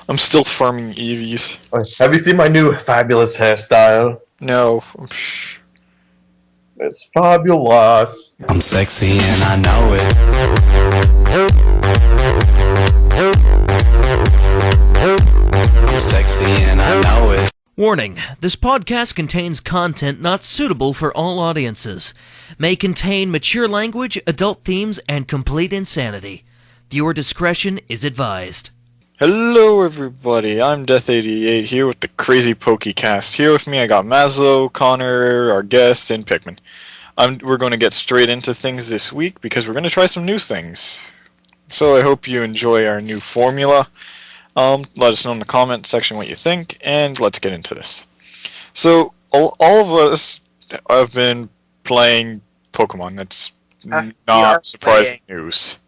I'm still farming Eevees. Have you seen my new fabulous hairstyle? No. It's fabulous. I'm sexy and I know it. I'm sexy and I know it. Warning, this podcast contains content not suitable for all audiences. May contain mature language, adult themes, and complete insanity. Viewer discretion is advised. Hello everybody, I'm Death88 here with the CrazyPokeCast. Here with me I got Maslow, Connor, our guest, and Pikmin. We're going to get straight into things this week because we're going to try some new things. So I hope you enjoy our new formula. Let us know in the comment section what you think, and let's get into this. So, all of us have been playing Pokemon. That's not surprising news.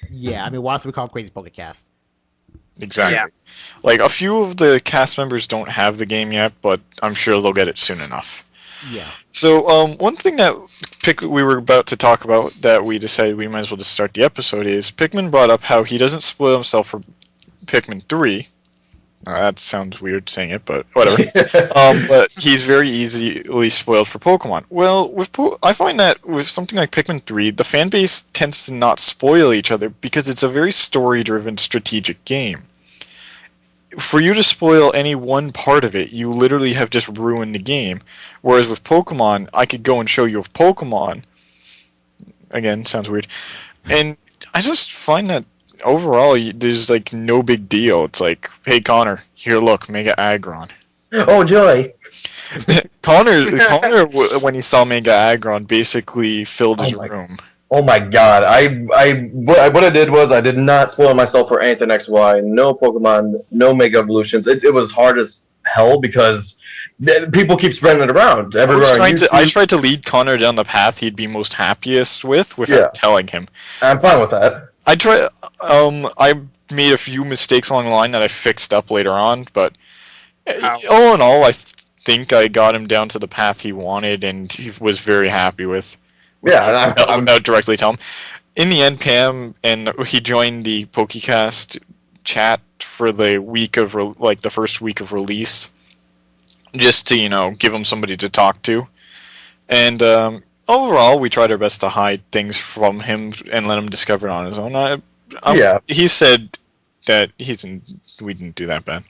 Yeah, I mean, why else do we call it CrazyPokeCast? Exactly. Yeah. Like, a few of the cast members don't have the game yet, but I'm sure they'll get it soon enough. Yeah. So, one thing that we were about to talk about that we decided we might as well just start the episode is Pikmin brought up how he doesn't spoil himself for Pikmin 3. That sounds weird saying it, but whatever. But he's very easily spoiled for Pokemon. Well, I find that with something like Pikmin 3, the fan base tends to not spoil each other because it's a very story-driven, strategic game. For you to spoil any one part of it, you literally have just ruined the game. Whereas with Pokemon, I could go and show you a Pokemon. Again, sounds weird. And I just find that overall, there's like no big deal. It's like, hey Connor, here look, Mega Aggron. Oh joy! Connor, when he saw Mega Aggron, basically filled his room. Oh my god! What I did was I did not spoil myself for anything XY. No Pokemon, no Mega Evolutions. It was hard as hell because people keep spreading it around everywhere. I tried to lead Connor down the path he'd be most happiest with without telling him. I'm fine with that. I made a few mistakes along the line that I fixed up later on, but all in all, I think I got him down to the path he wanted, and he was very happy with. Yeah, without directly telling him. In the end, Pam and he joined the PokeCast chat for the week of the first week of release, just to give him somebody to talk to, and overall, we tried our best to hide things from him and let him discover it on his own. He said that we didn't do that bad.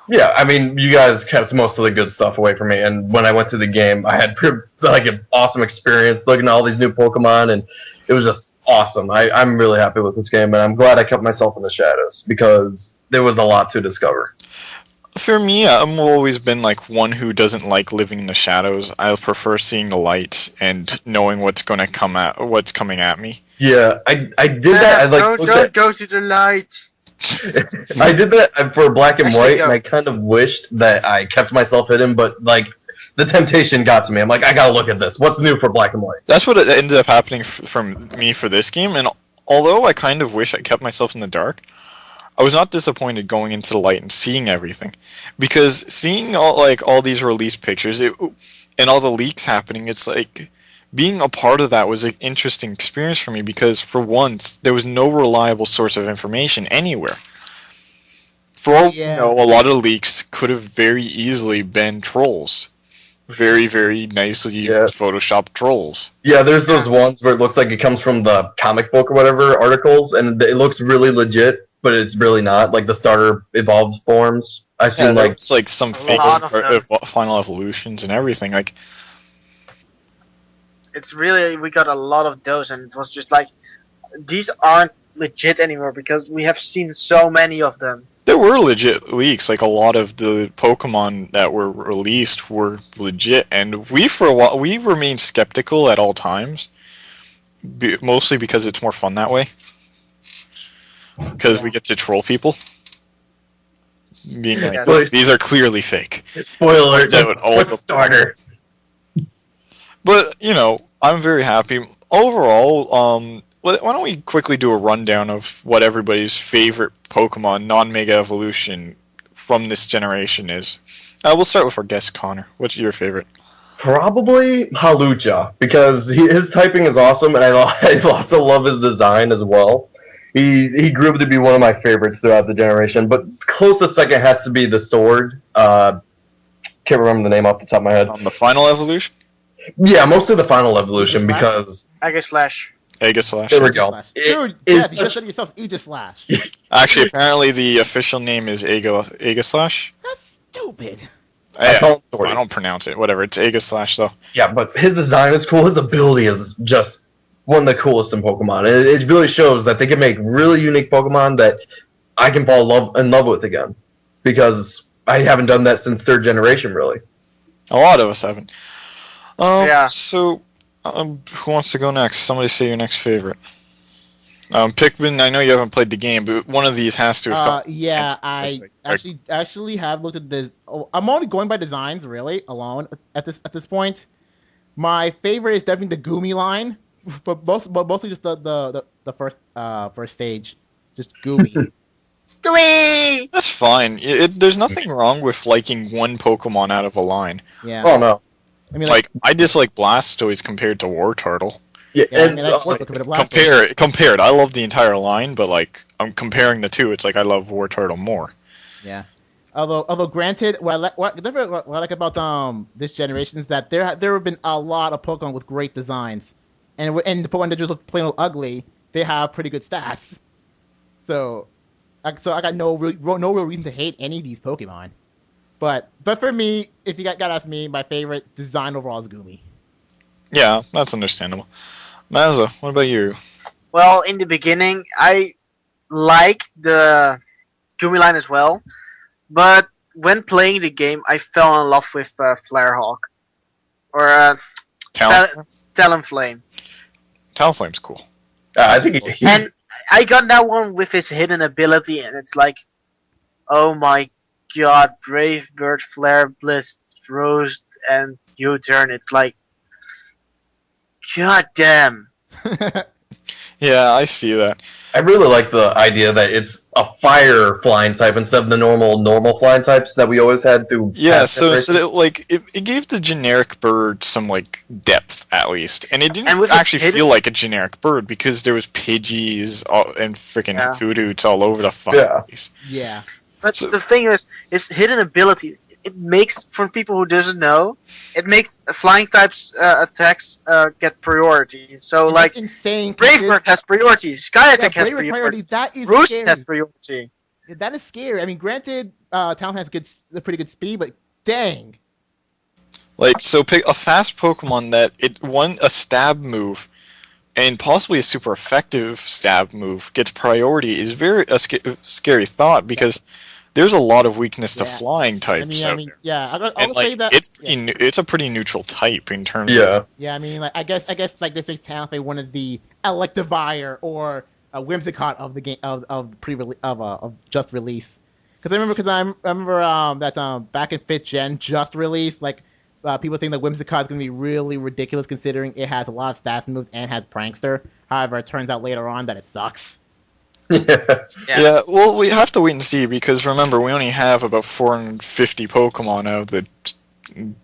Yeah, I mean, you guys kept most of the good stuff away from me, and when I went through the game, I had an awesome experience looking at all these new Pokemon, and it was just awesome. I'm really happy with this game, and I'm glad I kept myself in the shadows, because there was a lot to discover. For me, I've always been like one who doesn't like living in the shadows. I prefer seeing the light and knowing what's coming at me. Yeah, I did that. Don't go to the light. I did that for Black and White, and I kind of wished that I kept myself hidden, but the temptation got to me. I'm like, I gotta look at this. What's new for Black and White? That's what ended up happening from me for this game, and although I kind of wish I kept myself in the dark, I was not disappointed going into the light and seeing everything, because seeing all these release pictures and all the leaks happening, it's like being a part of that was an interesting experience for me, because for once there was no reliable source of information anywhere. For all we know, a lot of leaks could have very easily been trolls. Very, very nicely photoshopped trolls. Yeah, there's those ones where it looks like it comes from the comic book or whatever articles, and it looks really legit, but it's really not. Like the starter evolved forms. I've seen it's like some fake final evolutions and everything. Like, it's really, we got a lot of those, and it was just like, these aren't legit anymore because we have seen so many of them. There were legit leaks, like a lot of the Pokemon that were released were legit, and we remained skeptical at all times, mostly because it's more fun that way. Because we get to troll people. Being like, these are clearly fake. Spoiler alert, starter. But, I'm very happy. Overall, why don't we quickly do a rundown of what everybody's favorite Pokemon, non-Mega Evolution, from this generation is. We'll start with our guest, Connor. What's your favorite? Probably Halucha, because his typing is awesome, and I also love his design as well. He grew up to be one of my favorites throughout the generation. But closest second has to be the sword. Can't remember the name off the top of my head. The final evolution? Yeah, mostly the final evolution Aegis Slash? because Aegis-Slash. Aegis-Slash. there we go. Slash. It Dude, is yeah, you just such- said it yourself, Aegis Slash. Actually, apparently the official name is Aegis-Slash. That's stupid. I call him Sword. I don't pronounce it. Whatever. It's Aegis-Slash, though. Yeah, but his design is cool. His ability is just one of the coolest in Pokemon. It really shows that they can make really unique Pokemon that I can fall in love with again. Because I haven't done that since third generation, really. A lot of us haven't. Yeah. So, who wants to go next? Somebody say your next favorite. Pikmin, I know you haven't played the game, but one of these has to have come. Yeah, I Like, actually have looked at this. Oh, I'm only going by designs, really, alone at this point. My favorite is definitely the Goomy line, but mostly just the first stage, just Goomy. Gooey! That's fine. There's nothing wrong with liking one Pokemon out of a line. Yeah, Oh, no. I mean, Like, I dislike Blastoise compared to Wartortle. Yeah, yeah, I and mean, that's like, a bit of Blastoise. Compared. I love the entire line, but like, I'm comparing the two. It's like I love Wartortle more. Yeah. Although granted, what I like about this generation is that there have been a lot of Pokemon with great designs, and the Pokemon that just look plain old ugly, they have pretty good stats. So I got no real reason to hate any of these Pokemon. But for me, if you gotta ask me, my favorite design overall is Goomy. Yeah, that's understandable. Mazza, what about you? Well, in the beginning, I liked the Goomy line as well, but when playing the game, I fell in love with Flarehawk. Or Talonflame. Talonflame's cool. I think he And I got that one with his hidden ability, and it's like, oh my god, Brave Bird, Flare Blitz, Roast, and U-Turn. It's like, god damn. Yeah, I see that. I really like the idea that it's a fire flying type instead of the normal flying types that we always had through. Yeah, past so generations. it gave the generic bird some like depth at least, and it didn't And with his actually hidden- feel like a generic bird because there was Pidgeys and freaking Yeah. Hoodoos all over the fucking Yeah. place. Yeah. But So- the thing is, his hidden ability, it makes, for people who doesn't know, it makes flying types attacks get priority. So, like, That's insane. Brave Bird has priority, Sky Attack has Brave Bird priority, That is Roost scary. has priority. That is scary. I mean, granted, Talon has a pretty good speed, but dang. Like, so pick a fast Pokemon that it won a stab move, and possibly a super effective stab move gets priority is a scary thought because there's a lot of weakness to Yeah. flying types out there. yeah. I And will like, say that it's a pretty neutral type in terms of Yeah. Yeah, I mean, like I guess like this makes Talonflame one of the Electivire or a Whimsicott of the game of just release. Because I remember that back in 5th Gen just released, like people think that Whimsicott is going to be really ridiculous considering it has a lot of stats moves and has Prankster. However, it turns out later on that it sucks. Yeah, well, we have to wait and see because remember, we only have about 450 Pokemon out of the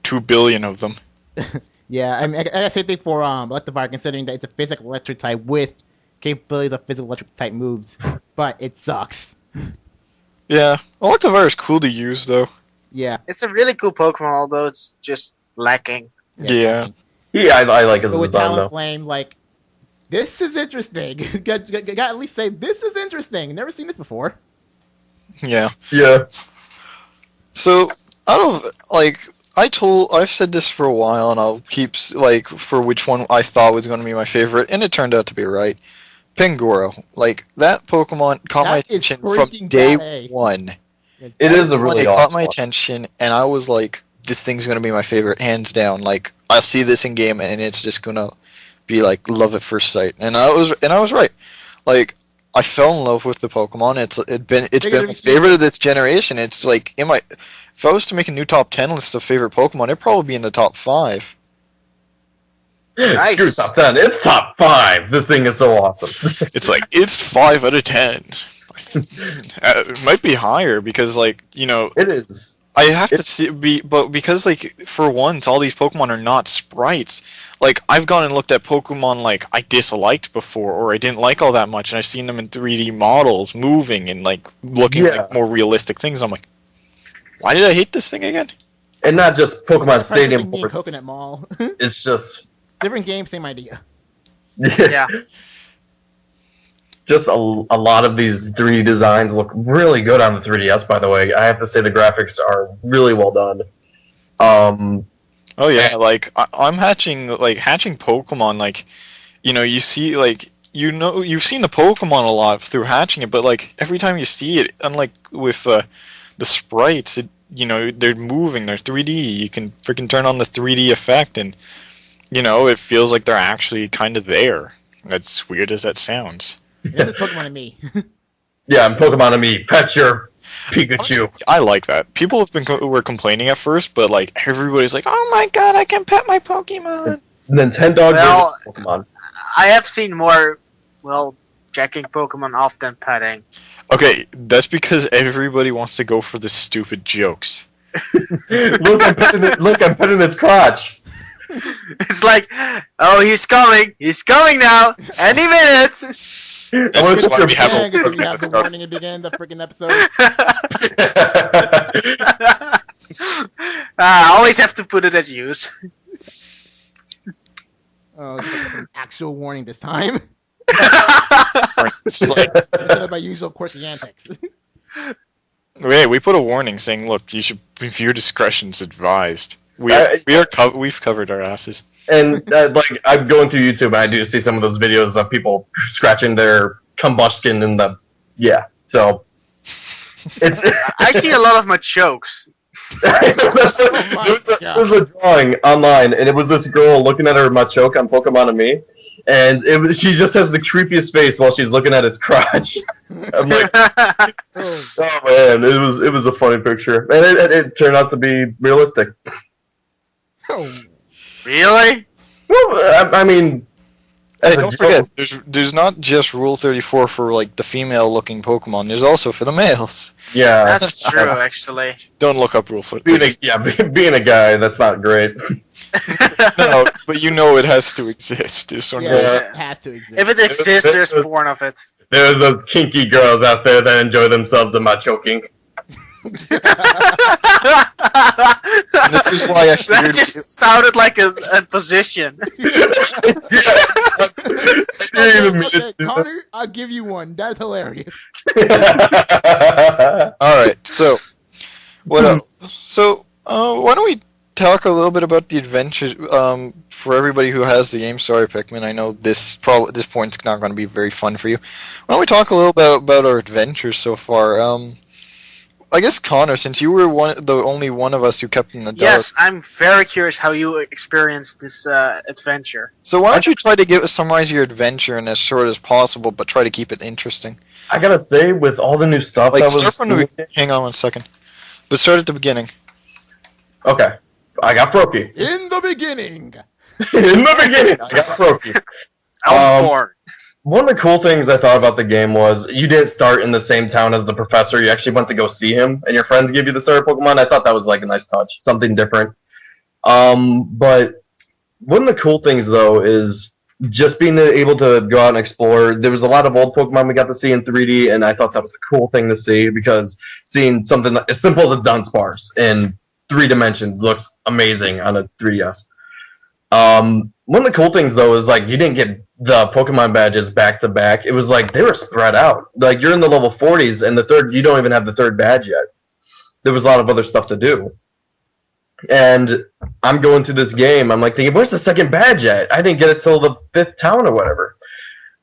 2 billion of them. Yeah, I mean, I gotta say thing for Electivire, considering that it's a physical electric type with capabilities of physical electric type moves, but it sucks. Yeah, Electivire is cool to use though. Yeah. It's a really cool Pokemon, although it's just lacking. Yeah. Yeah, I like his But with design though. Talonflame, like, this is interesting. got at least say this is interesting. Never seen this before. Yeah. Yeah. So out of like I've said this for a while, and I'll keep like for which one I thought was going to be my favorite, and it turned out to be right. Pingoro, like that Pokemon caught my That is attention from freaking day badass. one. It is a really It caught awesome my one. attention, and I was like, "This thing's gonna be my favorite, hands down." Like, I'll see this in game, and it's just gonna be like love at first sight. And I was right. Like, I fell in love with the Pokemon. It's been my favorite of this generation. It's like if I was to make a new top 10 list of favorite Pokemon, it'd probably be in the top 5. Nice. Screw top 10. It's top 5. This thing is so awesome. It's like it's 5 out of 10. It might be higher because, like, It is. I have to see, but because like for once, all these Pokemon are not sprites. Like I've gone and looked at Pokemon like I disliked before, or I didn't like all that much, and I've seen them in 3D models, moving and like looking like more realistic things. I'm like, why did I hate this thing again? And not just Pokemon Stadium. Me and Coconut Mall. It's just Different game, same idea. Yeah. Just a lot of these 3D designs look really good on the 3DS, by the way. I have to say the graphics are really well done. Oh yeah, like I'm hatching Pokemon. Like, you see like you've seen the Pokemon a lot through hatching it, but like every time you see it, unlike with the sprites, they're moving, they're 3D. You can freaking turn on the 3D effect, and it feels like they're actually kind of there. As weird as that sounds. Yeah, this Pokemon and me. Yeah, and Pokemon and me. Pet your Pikachu. I like that. People have been were complaining at first, but like everybody's like, "Oh my god, I can pet my Pokemon." Nintendo Well, Pokemon. I have seen more, checking Pokemon off than petting. Okay, that's because everybody wants to go for the stupid jokes. Look, I'm petting its crotch. It's like, oh, he's coming now, any minute. This is why we have Yeah, a I guess we have the warning at the beginning of the freaking episode. I always have to put it at use. Oh, it's like an actual warning this time. It's like, Instead of my usual quirky antics. we put a warning saying, "Look, you should your discretion's advised." We've covered our asses. And I'm going through YouTube and I do see some of those videos of people scratching their combustion in the So I see a lot of Machokes. There was a drawing online, and it was this girl looking at her Machoke on Pokemon and Me, and she just has the creepiest face while she's looking at its crotch. I'm like, oh man, it was a funny picture, and it turned out to be realistic. Oh. Really? Well, I mean, hey, don't forget, there's not just Rule 34 for like the female-looking Pokemon. There's also for the males. Yeah, that's true. Actually, don't look up Rule 34. Being a guy, that's not great. No, but it has to exist. It has to exist. If it exists, there's porn of it. There's those kinky girls out there that enjoy themselves in Machoke-ing. And this is why I figured That just sounded like a position. Connor, I'll give you one. That's hilarious. Alright, so what else? So why don't we talk a little bit about the adventures for everybody who has the game. Sorry, Pikmin, I know this point's not going to be very fun for you. Why don't we talk a little about our adventures so far? I guess Connor, since you were the only one of us who kept in the dark. Yes, I'm very curious how you experienced this adventure. So why don't you try to summarize your adventure in as short as possible, but try to keep it interesting. I gotta say, with all the new stuff hang on 1 second. But start at the beginning. Okay. I got Froakie. In the beginning! I got Froakie. I was born. One of the cool things I thought about the game was you didn't start in the same town as the professor. You actually went to go see him, and your friends give you the starter Pokemon. I thought that was like a nice touch, something different. But one of the cool things, though, is just being able to go out and explore. There was a lot of old Pokemon we got to see in 3D, and I thought that was a cool thing to see because seeing something as simple as a Dunsparce in 3 dimensions looks amazing on a 3DS. One of the cool things, though, is like you didn't get the Pokemon badges back to back. It was like they were spread out. Like you're in the level 40s, and you don't even have the 3rd badge yet. There was a lot of other stuff to do. And I'm going through this game. I'm like thinking, where's the 2nd badge at? I didn't get it till the 5th town or whatever.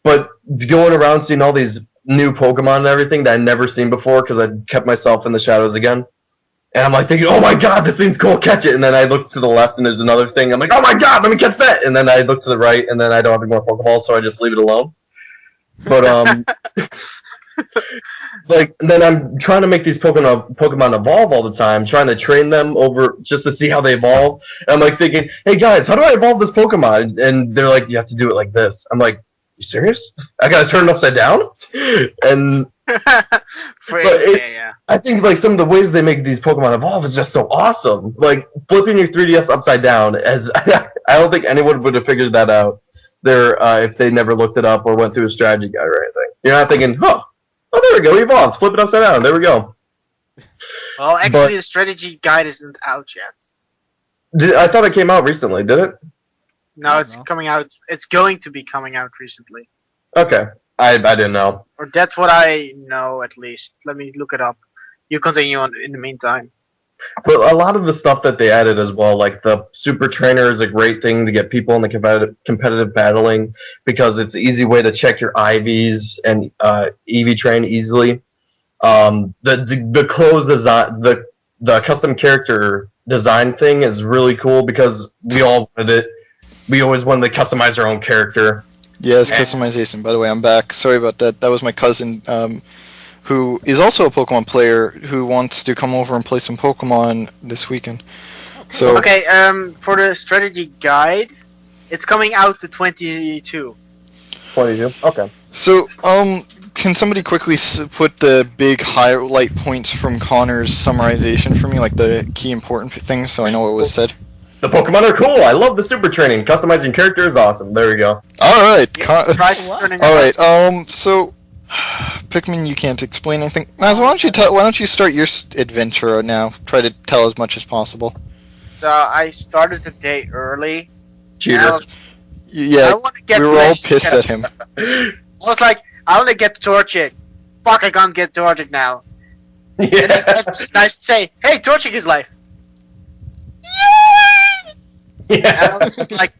But going around seeing all these new Pokemon and everything that I'd never seen before because I kept myself in the shadows again. And I'm like thinking, oh my god, this thing's cool, catch it. And then I look to the left and there's another thing. I'm like, oh my god, let me catch that. And then I look to the right and then I don't have any more Pokeballs, so I just leave it alone. But, then I'm trying to make these Pokemon evolve all the time, trying to train them over just to see how they evolve. And I'm like thinking, hey guys, how do I evolve this Pokemon? And they're like, you have to do it like this. I'm like, you serious? I gotta turn it upside down? And Yeah. I think like some of the ways they make these Pokemon evolve is just so awesome. Like flipping your 3DS upside down, as I don't think anyone would have figured that out there if they never looked it up or went through a strategy guide or anything. You're not thinking, oh, there we go, he evolved. Flip it upside down. There we go. Well, actually, the strategy guide isn't out yet. I thought it came out recently. Did it? No, it's coming out. It's going to be coming out recently. Okay, I didn't know. Or that's what I know, at least. Let me look it up. You continue on in the meantime. But a lot of the stuff that they added as well, like the Super Trainer is a great thing to get people in the competitive battling because it's an easy way to check your IVs and EV train easily. The clothes design, the custom character design thing is really cool because we all wanted it. We always wanted to customize our own character. Yes, customization. By the way, I'm back. Sorry about that. That was my cousin, who is also a Pokemon player, who wants to come over and play some Pokemon this weekend. So okay, for the strategy guide, it's coming out to 22. 22. Okay. So, can somebody quickly put the big highlight points from Connor's summarization for me, like the key important things, so I know what was said? The Pokemon are cool. I love the Super Training. Customizing character is awesome. There we go. All right. All right. So, Pikmin, you can't explain anything. Maz, why don't you start your adventure now? Try to tell as much as possible. So I started the day early. Cheater. Yeah, we were all pissed at him. I was like, I want to get Torchic. Fuck, I can't get Torchic now. Yeah. And this guy was nice to say, hey, Torchic is life. And I was just like,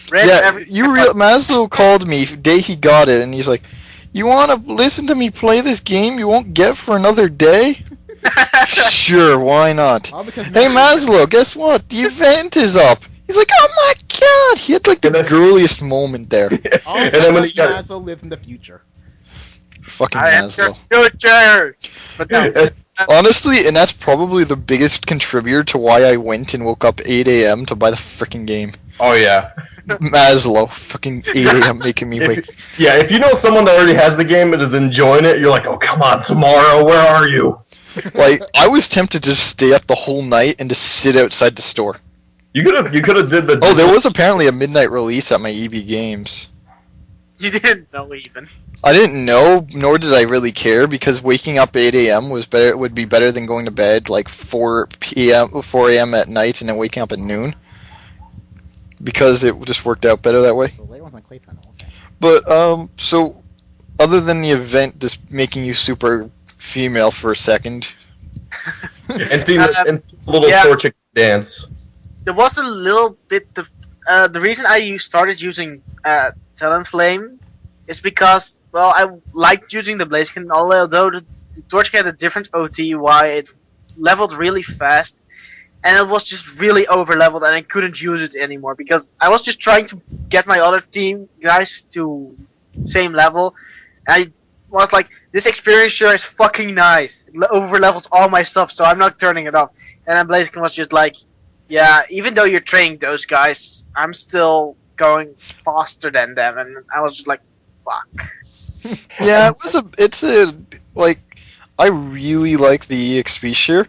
Maslow called me the day he got it, and he's like, you want to listen to me play this game you won't get for another day? Sure, why not? Hey, Maslow, guess what? The event is up. He's like, oh my god! He had like the girliest moment there. And then when he got Maslow lives in the future. Fucking I am Maslow. your future. But no. Honestly, and that's probably the biggest contributor to why I went and woke up 8 a.m. to buy the freaking game. Oh yeah. Maslow, fucking 8 a.m. making me wake. Yeah, if you know someone that already has the game and is enjoying it, you're like, oh come on, tomorrow, where are you? Like, I was tempted to just stay up the whole night and just sit outside the store. You could have did the. Oh, there was apparently a midnight release at my EB Games. You didn't know even. I didn't know, nor did I really care, because waking up 8 a.m. would be better than going to bed like 4 a.m. at night and then waking up at noon. Because it just worked out better that way. So later on my clay tunnel. Okay. But so other than the event just making you super female for a second, and see the little Torchic dance. There was a little bit. The reason I started using Talonflame is because, well, I liked using the Blaziken, although the Torchic had a different OT, why it leveled really fast, and it was just really over-leveled, and I couldn't use it anymore, because I was just trying to get my other team guys to same level, and I was like, this experience share is fucking nice. It over-levels all my stuff, so I'm not turning it off. And then Blaziken was just like, yeah, even though you're training those guys, I'm still going faster than them, and I was just like, fuck. yeah, I really like the EXP share,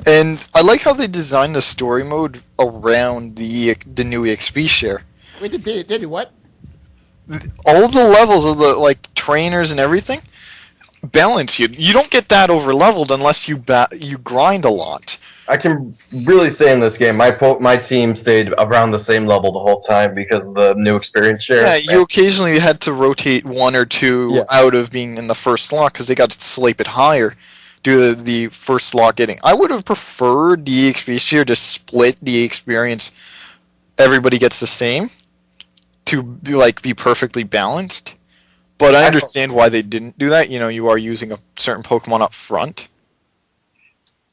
and I like how they designed the story mode around the new EXP share. Wait, they did what? All the levels of the trainers and everything balance you. You don't get that over leveled unless you grind a lot. I can really say in this game, my team stayed around the same level the whole time because of the new experience share. Yeah, you occasionally had to rotate one or two out of being in the first slot because they got to sleep it higher due to the first slot getting. I would have preferred the EXP share to split the experience. Everybody gets the same to be perfectly balanced. But I understand why they didn't do that. You are using a certain Pokemon up front.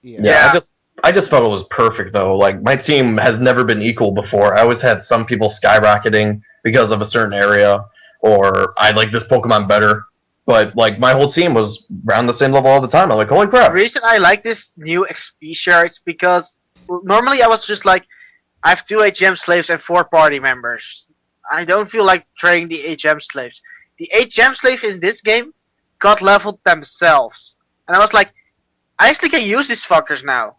Yeah. I just felt it was perfect though. Like my team has never been equal before. I always had some people skyrocketing because of a certain area, or I like this Pokemon better. But my whole team was around the same level all the time. I'm like, holy crap! The reason I like this new XP share is because normally I was just like, I have 2 HM slaves and 4 party members. I don't feel like training the HM slaves. The HM slave in this game got leveled themselves, and I was like, I actually can use these fuckers now.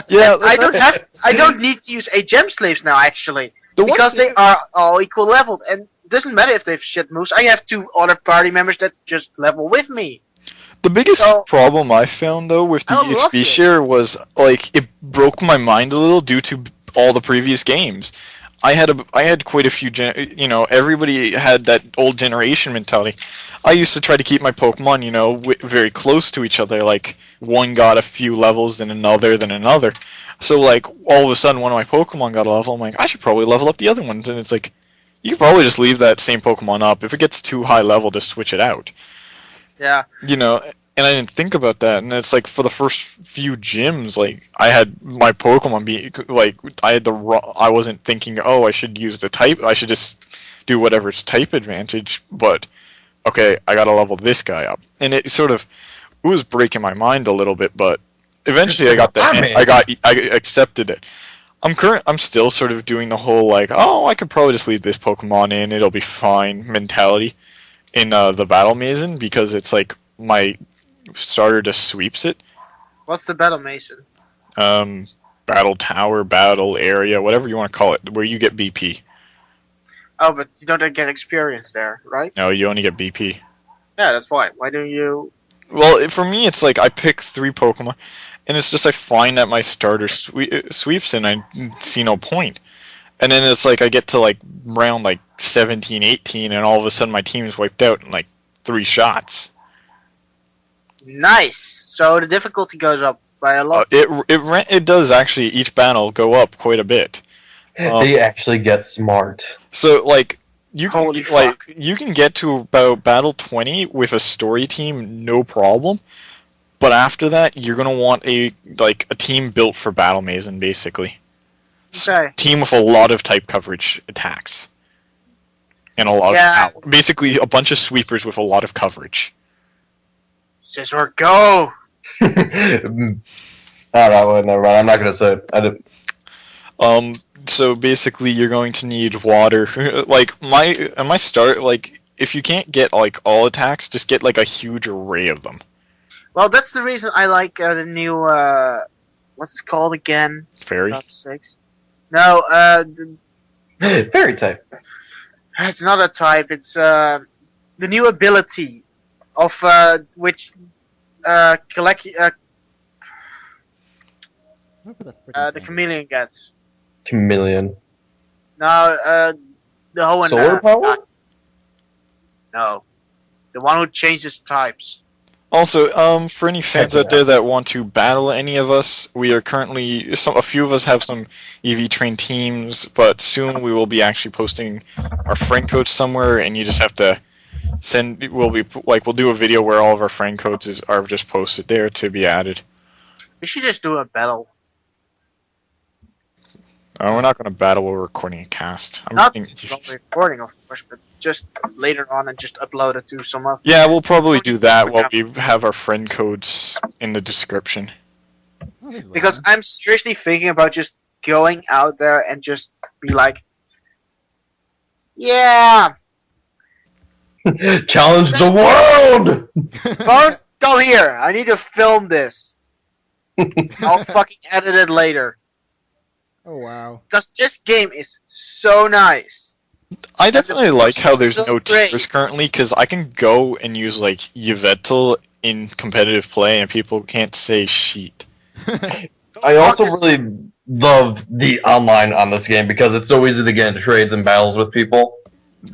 Yeah, I don't need to use a gem slaves now actually, The one because they thing- are all equal leveled, and it doesn't matter if they have shit moves. I have 2 other party members that just level with me. The biggest So- problem I found though with the I love EXP it. share was like it broke my mind a little due to all the previous games. I had quite a few everybody had that old generation mentality. I used to try to keep my Pokemon very close to each other, like one got a few levels then another. So like all of a sudden one of my Pokemon got a level, I'm like I should probably level up the other ones, and it's like you could probably just leave that same Pokemon up. If it gets too high level, just switch it out. Yeah. And I didn't think about that, and it's like for the first few gyms, like I had my Pokemon be like I wasn't thinking, oh, I should use the type, I should just do whatever's type advantage, but okay, I gotta level this guy up, and it was breaking my mind a little bit, but eventually I got I accepted it. I'm still sort of doing the whole like, oh, I could probably just leave this Pokemon in, it'll be fine mentality in the Battle Mason, because it's like my starter just sweeps it. What's the battle mason? Battle tower, battle area, whatever you want to call it, where you get BP. Oh, but you don't get experience there, right? No, you only get BP. Yeah, that's why. Why don't you? Well, for me, it's like I pick 3 Pokemon, and it's just I find that my starter sweeps, and I see no point. And then it's like I get to like round like 17, 18, and all of a sudden my team is wiped out in like 3 shots. Nice. So the difficulty goes up by a lot. It does actually, each battle go up quite a bit. They actually get smart. So like you can Holy fuck. you can get to about battle 20 with a story team, no problem. But after that, you're gonna want a team built for Battle Mason, basically. Okay. Team with a lot of type coverage attacks. And a lot of power. Basically a bunch of sweepers with a lot of coverage. Scissor, go! Oh, no, never mind. I'm not gonna say it. I didn't. So basically you're going to need water. Like my start, like if you can't get like all attacks, just get like a huge array of them. Well, that's the reason I like the new what's it called again? Fairy? Top 6. No, Fairy type. it's not a type. It's the new ability of which collect the chameleon gets. Chameleon. No, the whole Solar power? No, the one who changes types. Also, for any fans out there that want to battle any of us, we are currently a few of us have some EV train teams, but soon we will be actually posting our friend codes somewhere, and you just have to we'll do a video where all of our friend codes are just posted there to be added. We should just do a battle. We're not going to battle while we're recording a cast. Not recording, of course, but just later on and just upload it to some of. Yeah, we'll probably do that while we have our friend codes in the description. Because I'm seriously thinking about just going out there and just be like, yeah, Challenge the world! come here, I need to film this. I'll fucking edit it later. Oh wow. Because this game is so nice. I definitely like how there's so no great. tiers currently, because I can go and use like Yveltal in competitive play and people can't say sheet. I also really love the online on this game because it's so easy to get into trades and battles with people.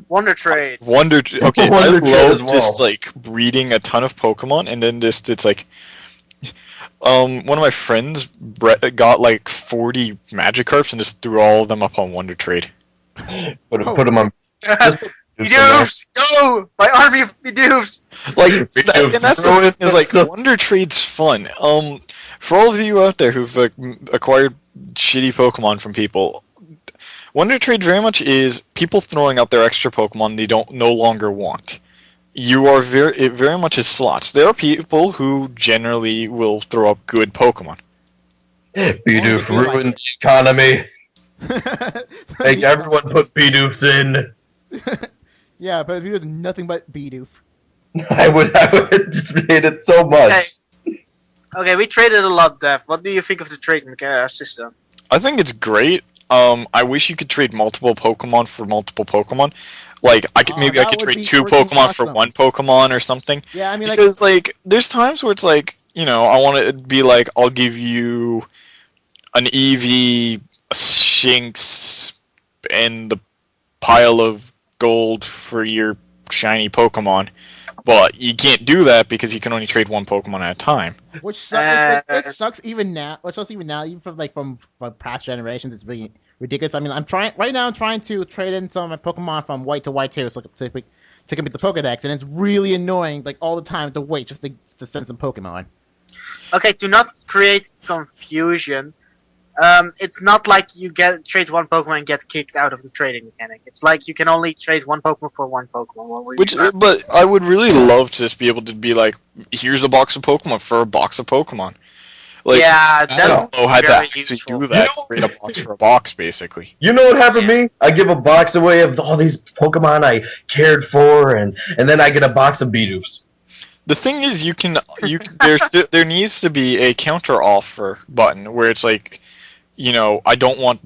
Wonder Trade. Okay, Wonder I Trade as love well. just like breeding a ton of Pokemon, and then just it's like one of my friends Brett got like 40 Magikarps and just threw all of them up on Wonder Trade. Put them on. Bidoof, go! My army of Bidoof! Like, and that's the thing, is like Wonder Trade's fun. For all of you out there who've acquired shitty Pokemon from people, Wonder Trade very much is people throwing out their extra Pokemon they no longer want. It very much is slots. There are people who generally will throw up good Pokemon. Bidoof ruined the economy. Make everyone put Bidoofs in. Yeah, but if he was nothing but Bidoof. I would just hate it so much. Okay, we traded a lot, Dev. What do you think of the trade system? I think it's great. I wish you could trade multiple Pokemon for multiple Pokemon. Like I could that I could would trade be two freaking Pokemon for awesome. one Pokemon or something. Yeah, I mean, like, Because like there's times where it's like, I want it to be like I'll give you an Eevee, a Shinx, and the pile of gold for your shiny Pokemon. But you can't do that because you can only trade one Pokemon at a time. which sucks. It sucks even now. Which sucks even now, even from past generations. It's really ridiculous. I mean, I'm trying to trade in some of my Pokemon from White to White 2, so to complete the Pokedex, and it's really annoying. Like all the time to wait just to send some Pokemon. Okay, to not create confusion, it's not like you trade one Pokemon and get kicked out of the trading mechanic. It's like you can only trade one Pokemon for one Pokemon. But I would really love to just be able to be like, here's a box of Pokemon for a box of Pokemon. Like, yeah, I that's don't know how to very actually useful. do that. Trade a box for a box, basically. You know what happened to me? I give a box away of all these Pokemon I cared for, and then I get a box of Bedoofs. The thing is, there needs to be a counter offer button where it's like, I don't want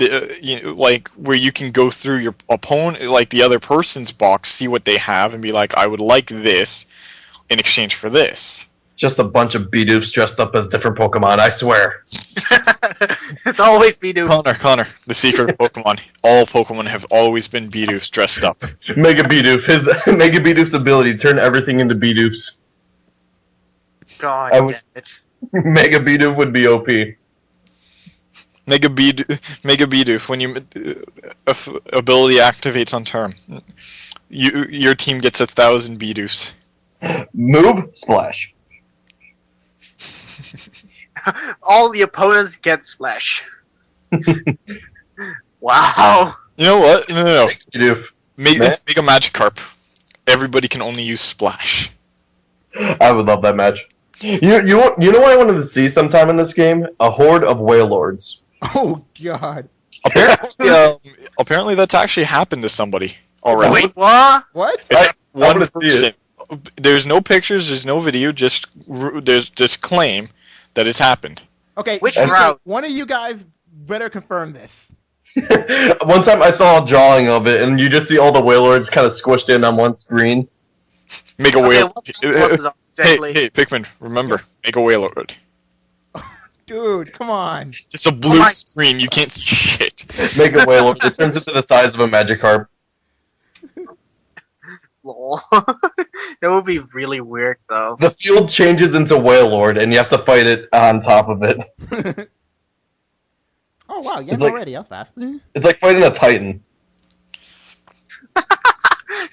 like where you can go through your opponent, like the other person's box, see what they have, and be like, I would like this in exchange for this. Just a bunch of Bedoofs dressed up as different Pokemon, I swear. It's always Bidoof. Connor, the secret of Pokemon. All Pokemon have always been Bedoofs dressed up. Mega Bidoof. His Mega Bidoof's ability to turn everything into Bedoofs. God I would- damn it. Mega Bidoof would be OP. Mega Bidoof, when you ability activates on turn, your team gets 1,000 Bidoofs. Move, splash. All the opponents get Splash. Wow. You know what? No. Bidoof. Make Man. a Magikarp. Everybody can only use Splash. I would love that match. You know what I wanted to see sometime in this game? A horde of Wailords. Oh God! Apparently that's actually happened to somebody already. Wait, what? What? It's I one wanna see person. There's no pictures. There's no video. There's just claim that it's happened. Okay, Which okay, route? One of you guys better confirm this. One time I saw a drawing of it, and you just see all the Wailords kind of squished in on one screen. Make a Okay, whale. what was it exactly? Hey, Pikmin, remember, make a Wailord. Dude, come on. Just a blue my- screen, you can't see shit. Make a Wailord. It turns into the size of a Magikarp. Lol. That would be really weird, though. The field changes into Wailord, and you have to fight it on top of it. Oh wow, yeah, It's like- already. That was fast. It's like fighting a Titan.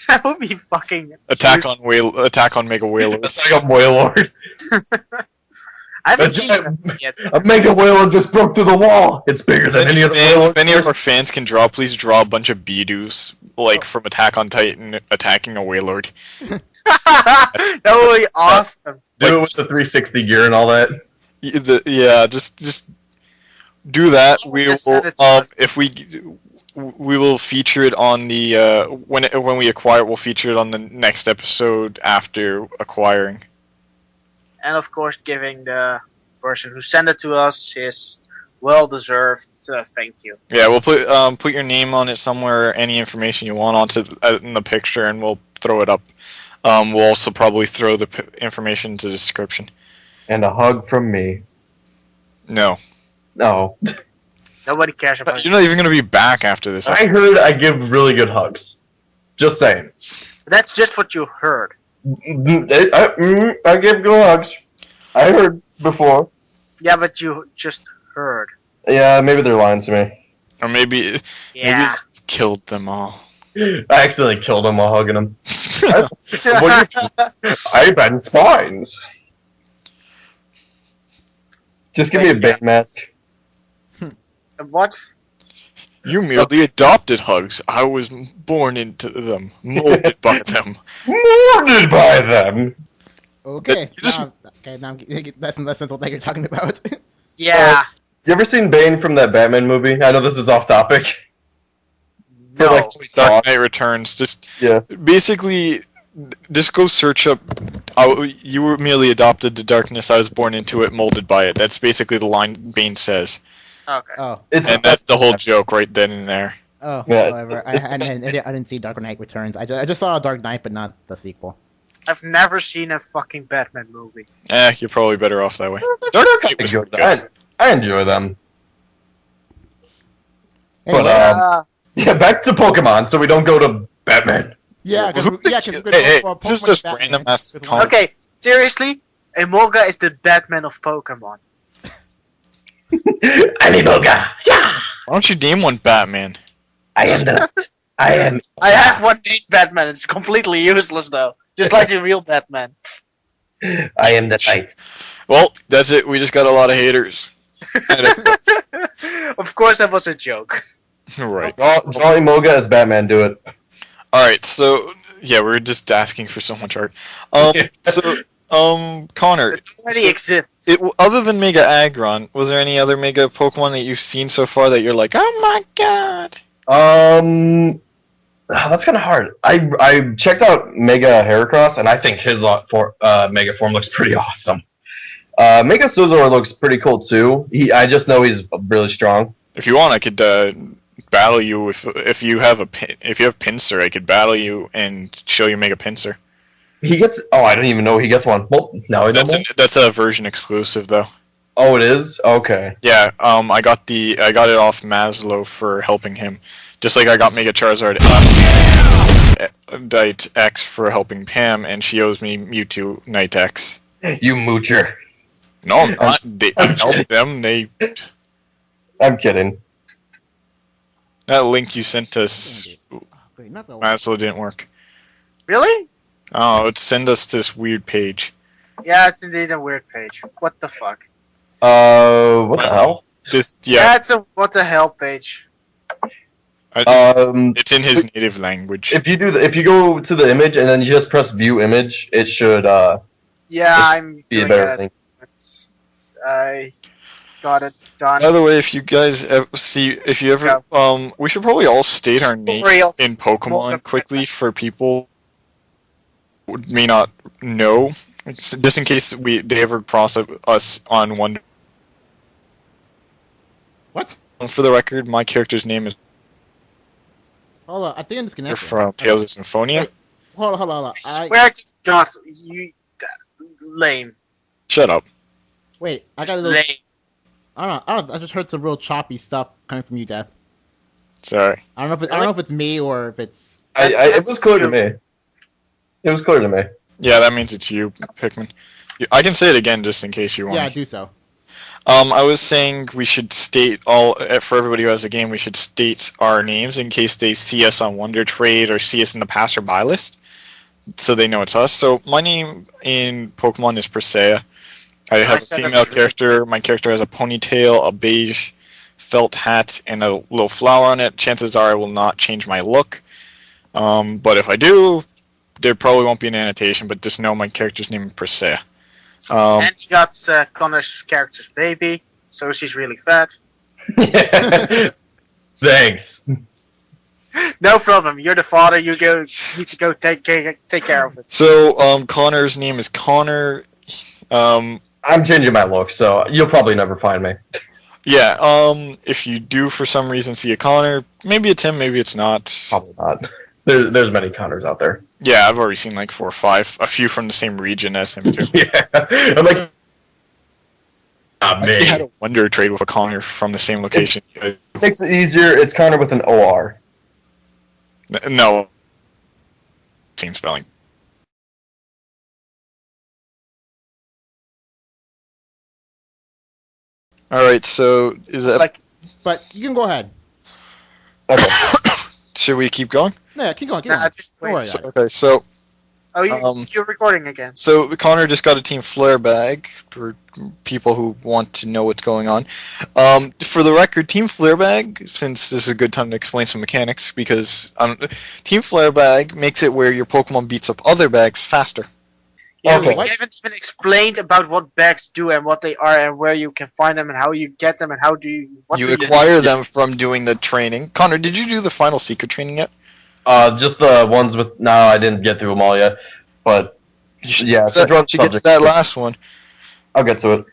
That would be fucking. Attack on Mega Wailord. It's like a Wailord. I haven't A seen giant- that yet. A Mega Wailord just broke through the wall. It's bigger than any other If Wailord. any of our fans can draw, please draw a bunch of Bidoos, like from Attack on Titan attacking a Wailord. That would be awesome. Do it with the 360 gear and all that. Yeah, just do that. We Just will, send it to us. if we will feature it on the when we acquire it, we'll feature it on the next episode after acquiring. And of course, giving the person who sent it to us his well-deserved thank you. Yeah, we'll put your name on it somewhere, any information you want onto in the picture, and we'll throw it up. We'll also probably throw the information into the description. And a hug from me. No, No. Nobody cares about you're it. not even gonna be back after this. I heard I give really good hugs. Just saying. That's just what you heard. I give good hugs. I heard before. Yeah, but you just heard. Yeah, maybe they're lying to me. Or maybe Yeah. killed them all. I accidentally killed him while hugging him. What do you I ban spines. Just give me a bait mask. What? You merely adopted hugs. I was born into them, molded by them. Murdered by them. Okay, You just- now I'm getting less and less sense what you're talking about. Yeah. You ever seen Bane from that Batman movie? I know this is off topic. No. Like, Dark Knight Returns. Just yeah. basically, Just go search up. You were merely adopted to darkness. I was born into it, molded by it. That's basically the line Bane says, Okay. Oh, and that's the whole joke right then and there. oh, Yeah, whatever. I didn't see Dark Knight Returns. I just saw Dark Knight, but not the sequel. I've never seen a fucking Batman movie. You're probably better off that way. Dark Knight was good. I enjoy them. Anyway, But, yeah, back to Pokemon, so we don't go to Batman. yeah, Who because thinks- we're hey, going for this is Pokemon just Batman random ass with comment. Okay, seriously, Emolga is the Batman of Pokemon. Animoga! Yeah! Why don't you name one Batman? I am. I have one named Batman. It's completely useless though, just like the real Batman. I am the knight. Well, that's it. We just got a lot of haters. Of course, that was a joke. Right. Draw Emoga as Batman, do it. All right. So yeah, we're just asking for so much art. Connor, It already exists. other than Mega Aggron, was there any other Mega Pokemon that you've seen so far that you're like, oh my god? That's kind of hard. I checked out Mega Heracross, and I think his Mega form looks pretty awesome. Mega Scizor looks pretty cool too. I just know he's really strong. If you want, I could battle you if you have Pinsir. I could battle you and show you Mega Pinsir. He gets. Oh, I didn't even know he gets one. Well, now I know. That's a version exclusive though. Oh, it is. Okay. Yeah. I got it off Maslow for helping him, just like I got Mega Charizard Knight X for helping Pam, and she owes me Mewtwo Knight X. You moocher. No, I'm not. I helped them. I'm kidding. That link you sent us, Wait, not the Maslow, didn't work. Really? Oh, it sent us this weird page. Yeah, it's indeed a weird page. What the fuck? What the hell? Yeah, it's a what the hell page. It's in his native language. If you go to the image and then you just press view image, it should Yeah, I'm be a doing better that. thing. I got it done. By the way, if you guys we should probably all state our name Real. in Pokemon quickly for people who may not know, just in case they ever cross us on one. What? For the record, my character's name is Hold on, I think I'm disconnected. from Tales of Symphonia. Wait. Hold on. Swear to God, you lame. Shut up. Wait, I got a little. Lame. I don't know. I just heard some real choppy stuff coming from you, Death. Sorry. I don't know if it's me or if it's. It was clear to me. It was clear to me. Yeah, that means it's you, Pikmin. I can say it again just in case you want. Yeah, do so. I was saying we should state for everybody who has a game, we should state our names in case they see us on Wonder Trade or see us in the passerby list, so they know it's us. So my name in Pokemon is Persea. I have a female character. My character has a ponytail, a beige felt hat, and a little flower on it. Chances are I will not change my look, but if I do, there probably won't be an annotation. But just know my character's name is Persea. And he got Connor's character's baby, so she's really fat. Thanks. No problem. You're the father. You need to go take care of it. So Connor's name is Connor. I'm changing my look, so you'll probably never find me. Yeah. If you do for some reason see a Connor, maybe it's him, maybe it's not. Probably not. There's many Connors out there. Yeah, I've already seen like 4 or 5. A few from the same region as him too. Yeah. I'm like, I actually had a Wonder Trade with a Connor from the same location. Makes it easier. It's Connor with an OR. No. Same spelling. Alright, so is that... Like, But you can go ahead. Okay. Should we keep going? No, keep going. nah, Don't just worry wait. about it. Okay, so... Oh, you're recording again. So Connor just got a Team Flare bag for people who want to know what's going on. For the record, Team Flare bag, since this is a good time to explain some mechanics, because Team Flare bag makes it where your Pokemon beats up other bags faster. Yeah, Okay. we haven't even explained about what bags do and what they are and where you can find them and how you get them and how do you... You acquire them from doing the training. Connor, did you do the final secret training yet? Just the ones with. No, I didn't get through them all yet. But yeah, That, you get to that last one. I'll get to it.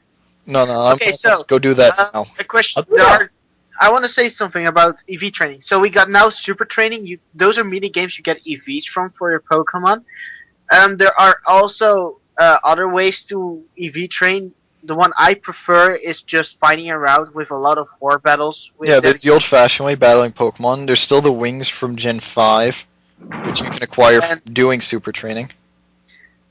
No, Okay, so go do that now. a question. I'll do that. I want to say something about EV training. So we got now super training. Those are mini games you get EVs from for your Pokemon. There are also other ways to EV train. The one I prefer is just fighting around with a lot of horde battles. With Yeah, there's the old-fashioned way, battling Pokemon. There's still the wings from Gen 5, which you can acquire from doing super training.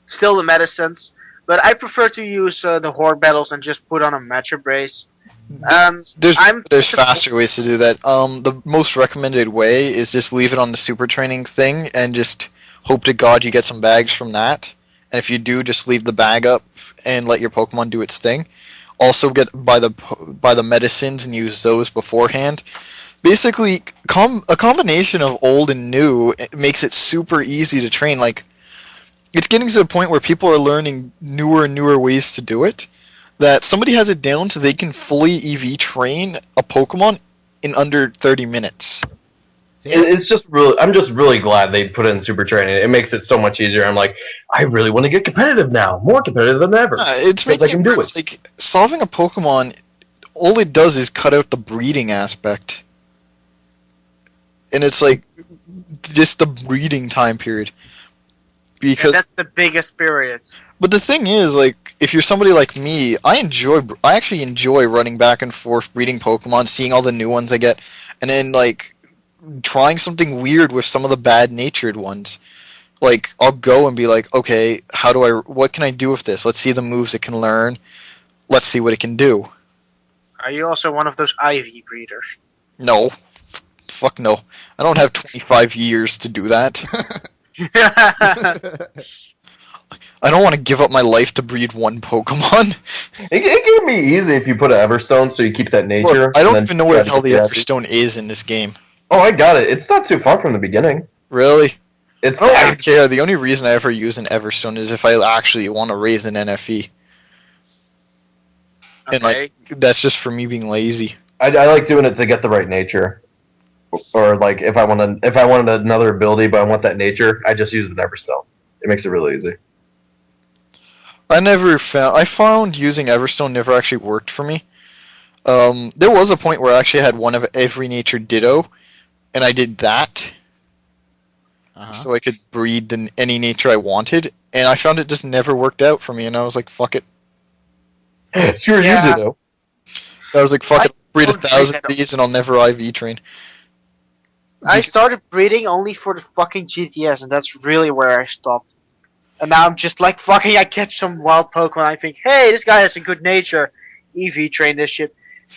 Still the medicines, but I prefer to use the horde battles and just put on a Macho Brace. There's faster ways to do that. The most recommended way is just leave it on the super training thing and just hope to God you get some bags from that. And if you do, just leave the bag up and let your Pokemon do its thing. Also buy the medicines and use those beforehand. Basically, a combination of old and new makes it super easy to train. Like, it's getting to the point where people are learning newer and newer ways to do it. That somebody has it down so they can fully EV train a Pokemon in under 30 minutes. It's just really, I'm just really glad they put it in super training. It makes it so much easier. I'm like, I really want to get competitive now, more competitive than ever. It's making it like solving a Pokemon. All it does is cut out the breeding aspect, and it's like just the breeding time period. Because that's the biggest period. But the thing is, like, if you're somebody like me, I actually enjoy running back and forth breeding Pokemon, seeing all the new ones I get, and then like trying something weird with some of the bad-natured ones. Like, I'll go and be like, okay, what can I do with this? Let's see the moves it can learn. Let's see what it can do. Are you also one of those IV breeders? No. Fuck no. I don't have 25 years to do that. I don't want to give up my life to breed one Pokemon. It can be easy if you put an Everstone so you keep that nature. Look, I don't even know where the hell the Everstone is in this game. Oh, I got it. It's not too far from the beginning. Really? I don't care. The only reason I ever use an Everstone is if I actually want to raise an NFE. Okay. And like that's just for me being lazy. I like doing it to get the right nature. Or like if I wanted another ability but I want that nature, I just use an Everstone. It makes it really easy. I found using Everstone never actually worked for me. There was a point where I actually had one of every nature Ditto, and I did that. So I could breed any nature I wanted, and I found it just never worked out for me, and I was like, fuck it. Sure, you Ditto. I was like, fuck it, breed 1,000 of these and I'll never IV train. I started breeding only for the fucking GTS, and that's really where I stopped. And now I'm just like, fucking, I catch some wild Pokemon, I think, hey, this guy has a good nature. EV train this shit.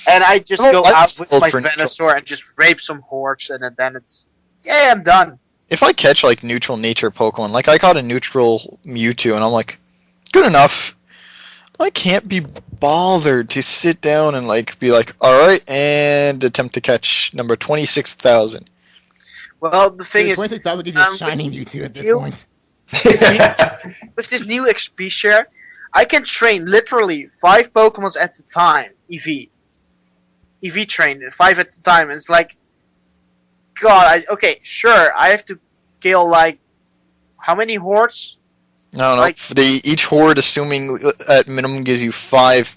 And I just go out with my Venusaur and just rape some hordes, and then it's, yeah, I'm done. If I catch, like, neutral nature Pokemon, like, I caught a neutral Mewtwo, and I'm like, good enough. I can't be bothered to sit down and, like, be like, alright, and attempt to catch number 26,000. Well, the thing is, 26,000 gives you a shiny Mewtwo at this point. With this new XP share, I can train literally 5 Pokemons at a time, EV train, 5 at a time, and it's like, God, okay, sure, I have to kill, like, how many hordes? No, like, each horde, assuming at minimum gives you 5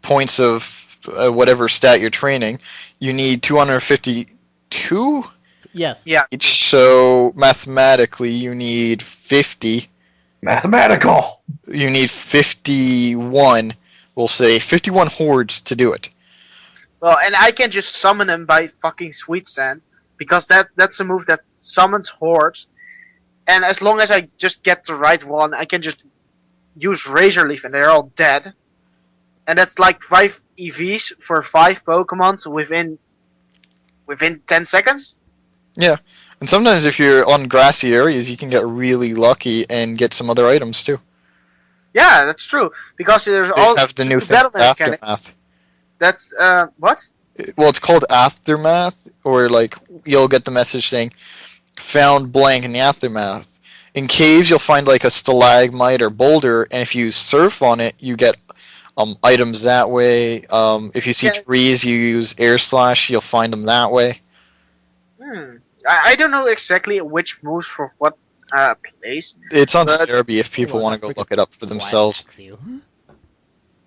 points of whatever stat you're training, you need 252? Yes. Yeah. So, mathematically, you need 50. Mathematical! You need 51, we'll say, 51 hordes to do it. Well, and I can just summon them by fucking Sweet Sand, because that's a move that summons hordes, and as long as I just get the right one, I can just use Razor Leaf and they're all dead. And that's like 5 EVs for 5 Pokemon within 10 seconds? Yeah, and sometimes if you're on grassy areas, you can get really lucky and get some other items too. Yeah, that's true, because there's they have the new thing, Aftermath. That's, what? Well, it's called Aftermath, or like, you'll get the message saying, found blank in the Aftermath. In caves, you'll find like a stalagmite or boulder, and if you surf on it, you get items that way. If you see trees, you use Air Slash, you'll find them that way. I don't know exactly which moves for what place. It's on But- Cerebi if people want to go look it up for themselves.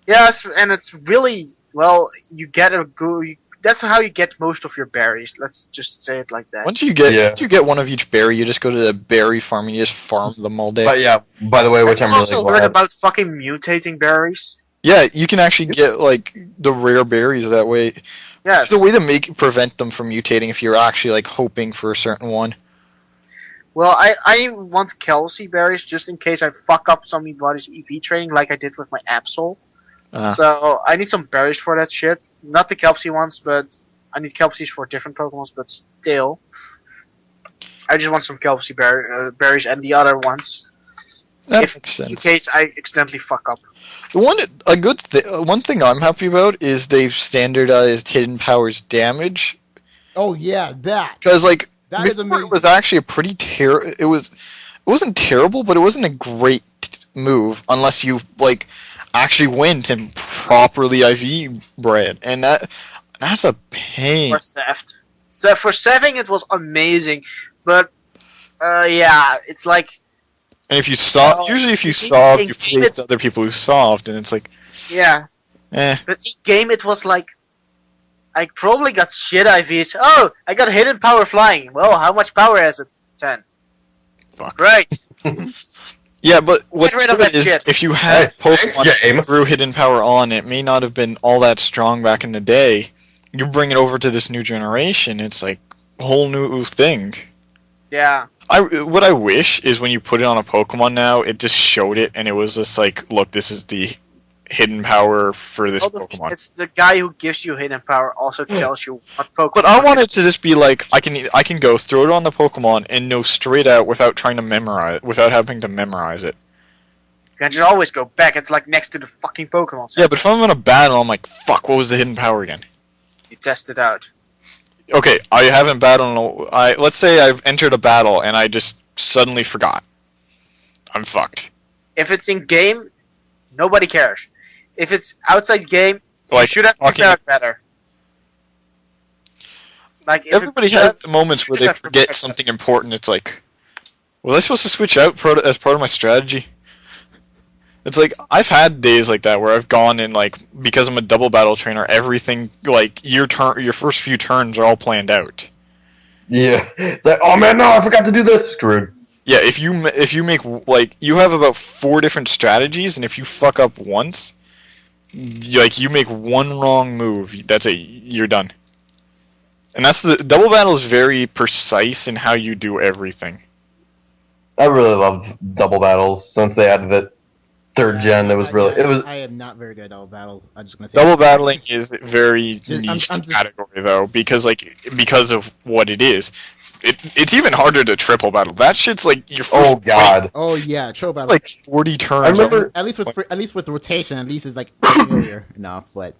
Yes, and it's really well. You get a good. That's how you get most of your berries. Let's just say it like that. Once you Yeah. get one of each berry, you just go to the berry farm and you just farm them all day. But yeah, by the way, which Have I'm you really also heard glad. about fucking mutating berries? Yeah, you can actually get like the rare berries that way. Yes. It's a way to prevent them from mutating if you're actually like hoping for a certain one. Well, I want Kelsey berries just in case I fuck up somebody's EV training like I did with my Absol. So I need some berries for that shit. Not the Kelsey ones, but I need Kelsies for different Pokemon. But still, I just want some Kelsey berries and the other ones. That makes In sense. case I accidentally fuck up. One thing I'm happy about is they've standardized Hidden Powers damage Oh yeah, that. because like That is before amazing. it was actually a pretty it wasn't terrible, but it wasn't a great move unless you like actually went and properly IV bred, and that's a pain. For theft. So for saving, it was amazing, but yeah, it's like And if you solve, Well, usually if you in solve, you game face it's- other people who solved, and it's like, yeah. eh. But in game, it was like I probably got shit IVs. Oh, I got hidden power flying. Well, how much power has it? 10. Fuck. Great. Yeah, but what's rid of good that is shit. if you had Hey, thanks, Pokemon game. through Hidden Power on, it may not have been all that strong back in the day. You bring it over to this new generation, it's like a whole new thing. Yeah. What I wish is when you put it on a Pokemon now, it just showed it, and it was just like, look, this is the hidden power for this Pokemon. It's the guy who gives you hidden power also tells you what Pokemon. But I want it to just be like I can go throw it on the Pokemon and know straight out without having to memorize it. You can just always go back. It's like next to the fucking Pokemon Center. Yeah, but if I'm in a battle, I'm like, fuck, what was the hidden power again? You test it out. Okay, I haven't battled. Let's say I've entered a battle and I just suddenly forgot. I'm fucked. If it's in game, nobody cares. If it's outside game, you Like, should have talking- prepared better. Like if Everybody has the moments where they Except for forget Pokemon. something important. It's like, was I supposed to switch out as part of my strategy? It's like I've had days like that where I've gone and like because I'm a double battle trainer, everything like your first few turns are all planned out. Yeah. It's like, oh man, no, I forgot to do this. Screwed. Yeah, if you make like you have about 4 different strategies, and if you fuck up once, you make one wrong move, that's it. You're done. And that's the double battle is very precise in how you do everything. I really loved double battles since they added it. Third gen, it was I am not very good at double battles. I'm just gonna say Double battling is very Just- niche I'm just- category though, because of what it is. It's even harder to triple battle. That shit's like your first Oh god. Oh yeah, troll It's battle. like 40 turns. I remember- At least with rotation, at least it's like familiar enough. But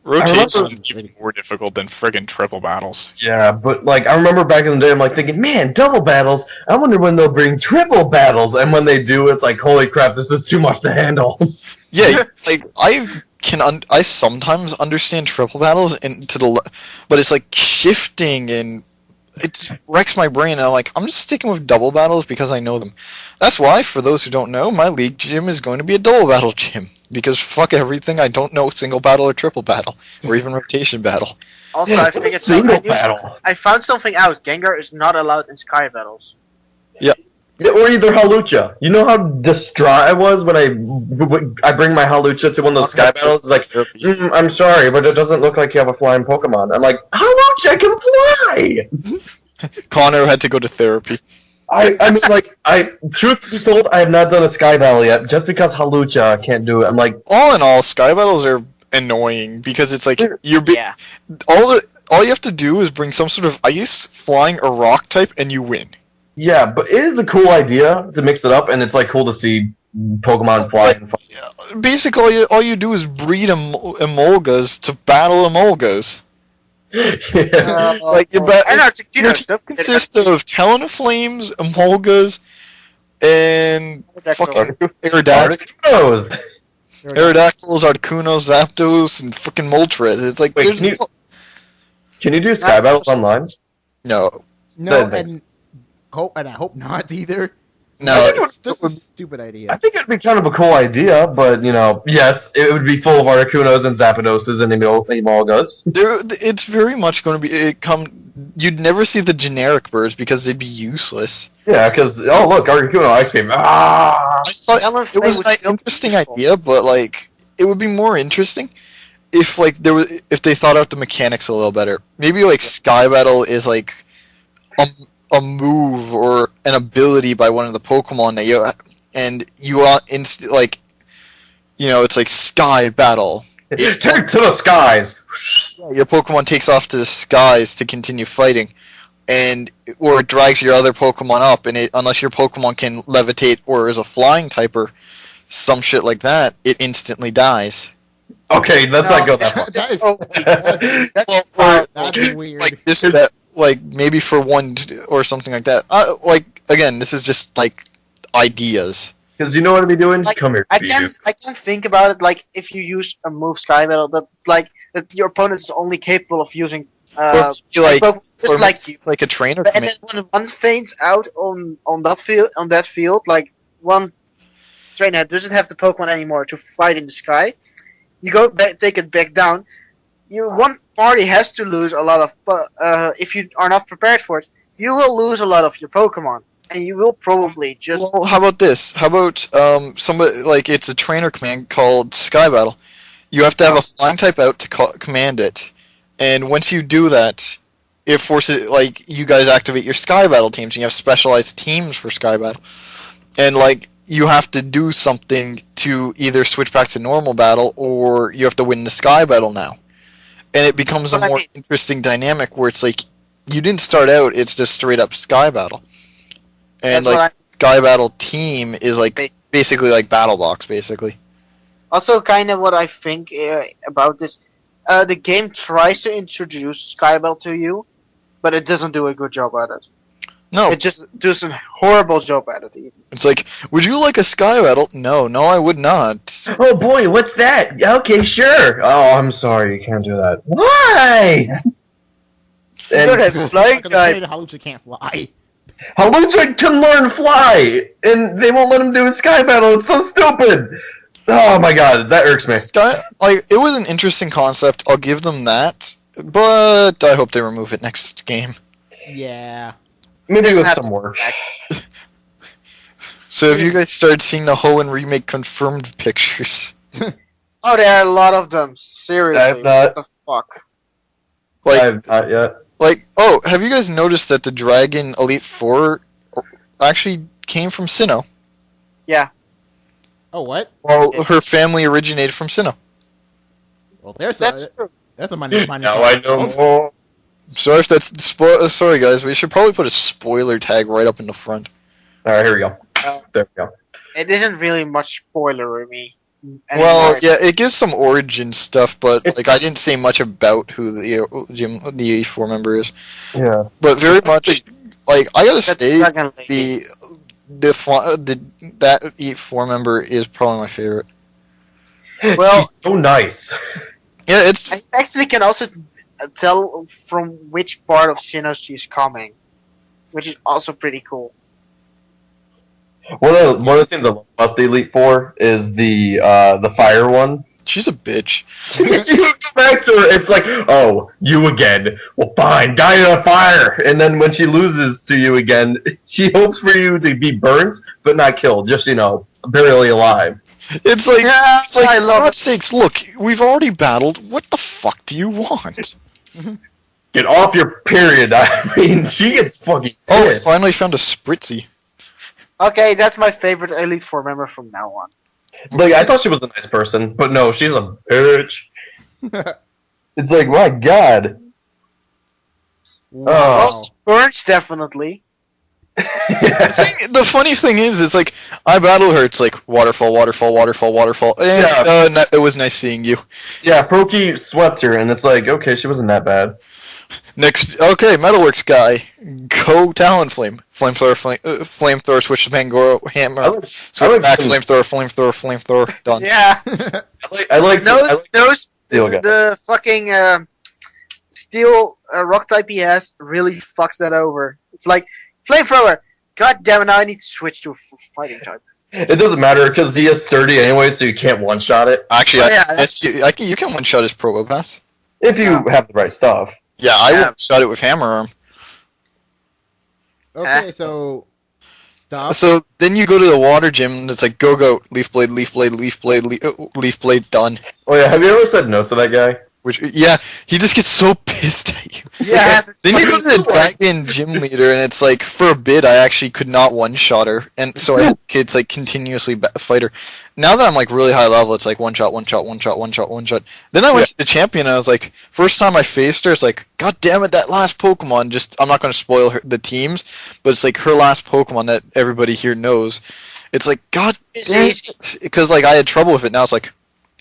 Rotation remember- is even more difficult than friggin' triple battles. Yeah, but like I remember back in the day, I'm like thinking, man, double battles. I wonder when they'll bring triple battles, and when they do, it's like, holy crap, this is too much to handle. Yeah, like I sometimes understand triple battles but it's like shifting and it wrecks my brain. And I'm like, I'm just sticking with double battles because I know them. That's why, for those who don't know, my league gym is going to be a double battle gym because fuck everything. I don't know single battle or triple battle or even rotation battle. Also, I figured Single battle. I found something out. Gengar is not allowed in Sky battles. Yeah, or either Halucha. You know how distraught I was when I bring my Halucha to one of those sky battles? It's like, I'm sorry, but it doesn't look like you have a flying Pokemon. I'm like, Halucha can fly! Connor had to go to therapy. I mean, like, truth be told, I have not done a sky battle yet, just because Halucha can't do it. I'm like, All in all, sky battles are annoying because it's like Yeah. all you have to do is bring some sort of ice, flying, or rock type, and you win. yeah, but it is a cool idea to mix it up, and it's, like, cool to see Pokemon fly. Basically, all you do is breed Emolgas to battle Emolgas. Yeah. Like your And team Articuno. consists of Talonflames, Emolgas, and fucking Aerodactyls, Articunos. Articunos, Zapdos, and fucking Moltres. It's like Wait, there's can you do sky battles online? no, No, That makes- and I hope not either. No, It's just a stupid idea. I think it'd be kind of a cool idea, but yes, it would be full of Articunos and Zapdos and Emolgas. it's very much going to be You'd never see the generic birds because they'd be useless. Yeah, because look, Articuno ice cream. Ah, I thought Talonflame it was would an still be interesting useful. idea, but like it would be more interesting if if they thought out the mechanics a little better. Maybe like Sky Battle is like a move or an ability by one of the Pokemon that it's like Sky Battle. take to the skies. Your Pokemon takes off to the skies to continue fighting, or it drags your other Pokemon up, and unless your Pokemon can levitate or is a flying type or some shit like that, it instantly dies. Okay, let's not go that far. That is that's weird. Like this, that, like maybe for one or something like that. Again, this is just like ideas. Because you know what I'd be doing? Like, Come here, I Pikachu. can't think about it like if you use a move Sky Battle that your opponent is only capable of using Or like- Pokemon just or like you. It's like a trainer. And then when one faints out on that field, like one trainer doesn't have the Pokemon anymore to fight in the sky, you go back, take it back down. One party has to lose a lot of. If you are not prepared for it, you will lose a lot of your Pokemon, and you will probably just. Well, how about this? How about somebody like it's a trainer command called Sky Battle. You have to have a flying type out to command it, and once you do that, it forces you guys activate your Sky Battle teams, and you have specialized teams for Sky Battle, and you have to do something to either switch back to normal battle or you have to win the Sky Battle now, and it becomes a more interesting dynamic where it's like you didn't start out; it's just straight up Sky Battle. And That's what Sky Battle team is basically like Battle Box, basically. Also, kind of what I think about this, the game tries to introduce Sky Battle to you, but it doesn't do a good job at it. No, It just does a horrible job at it. Even. it's like, would you like a Sky Battle? No, I would not. Oh boy, what's that? Okay, sure. Oh, I'm sorry, you can't do that. Why? You don't And have flying Because they say type. the Halucha can't fly. Halucha can learn fly, and they won't let him do a Sky Battle. It's so stupid. Oh my god, that irks me. Sky, it was an interesting concept. I'll give them that, but I hope they remove it next game. Yeah. Maybe Doesn't with have some to work. back. So have you guys started seeing the Hoenn remake confirmed pictures? Oh, there are a lot of them. Seriously, I've not. what the fuck? I have not yet. Have you guys noticed that the Dragon Elite Four actually came from Sinnoh? Oh, what? Well, her family originated from Sinnoh. Well, there's That's a true. that's a money. Now I know more. Sorry if that's sorry guys, we should probably put a spoiler tag right up in the front. Alright, here we go. Uh, There we go. It isn't really much spoilery. Well, yeah, it gives some origin stuff, but I didn't say much about who the E4 member is. Yeah. But very much, I gotta say, Dragon Lady. that E4 member is probably my favorite. Well- She's so nice. Yeah, it's I actually can also tell from which part of Sinnoh she's coming, which is also pretty cool. One of the things I love about the Elite Four is the fire one. she's a bitch. You go back to her, it's like, oh, you again. Well, fine, die in a fire. And then when she loses to you again, she hopes for you to be burnt, but not killed. Just barely alive. It's like, Yeah, it's like I for love God's it. sakes, look, we've already battled. What the fuck do you want? Get off your period. I mean, she gets fucking Oh, I pissed. finally found a Spritzy. Okay, that's my favorite Elite Four member from now on. I thought she was a nice person, but no, she's a bitch. It's like, my god. Well, Burns definitely. The funny thing is, it's like, I battle her, it's like, waterfall, waterfall, waterfall, waterfall. And, Yeah. it was nice seeing you. Yeah, Proki swept her, and it's like, okay, she wasn't that bad. Next, okay, Metalworks guy, go Talonflame. Flamethrower, switch to Pangoro, hammer, I like switch back, some- flamethrower, done. Yeah. I like those Steel guy. the fucking Steel Rock type he has really fucks that over. It's like flamethrower. God damn it! Now I need to switch to a fighting type. It doesn't matter because he is sturdy anyway, so you can't one-shot it. Actually, Oh, yeah, you can one shot his Pro Pass. If you have the right stuff. Yeah, I Yeah. one shot it with Hammer Arm. Okay, so stop. So then you go to the water gym and it's like go leaf blade, leaf blade, leaf blade, leaf blade done. Oh yeah, have you ever said no to that guy? Which he just gets so pissed at you. Yeah. Then you go to the dragon gym leader and it's like for a bit I actually could not one shot her, and so I kids like continuously fight her. Now that I'm like really high level, it's like one shot, one shot, one shot, one shot, one shot. Then I went to the champion and I was like, first time I faced her, it's like, God damn it, that last Pokemon. Just I'm not going to spoil the teams, but it's like her last Pokemon that everybody here knows. It's like God damn it, because like I had trouble with it. Now it's like,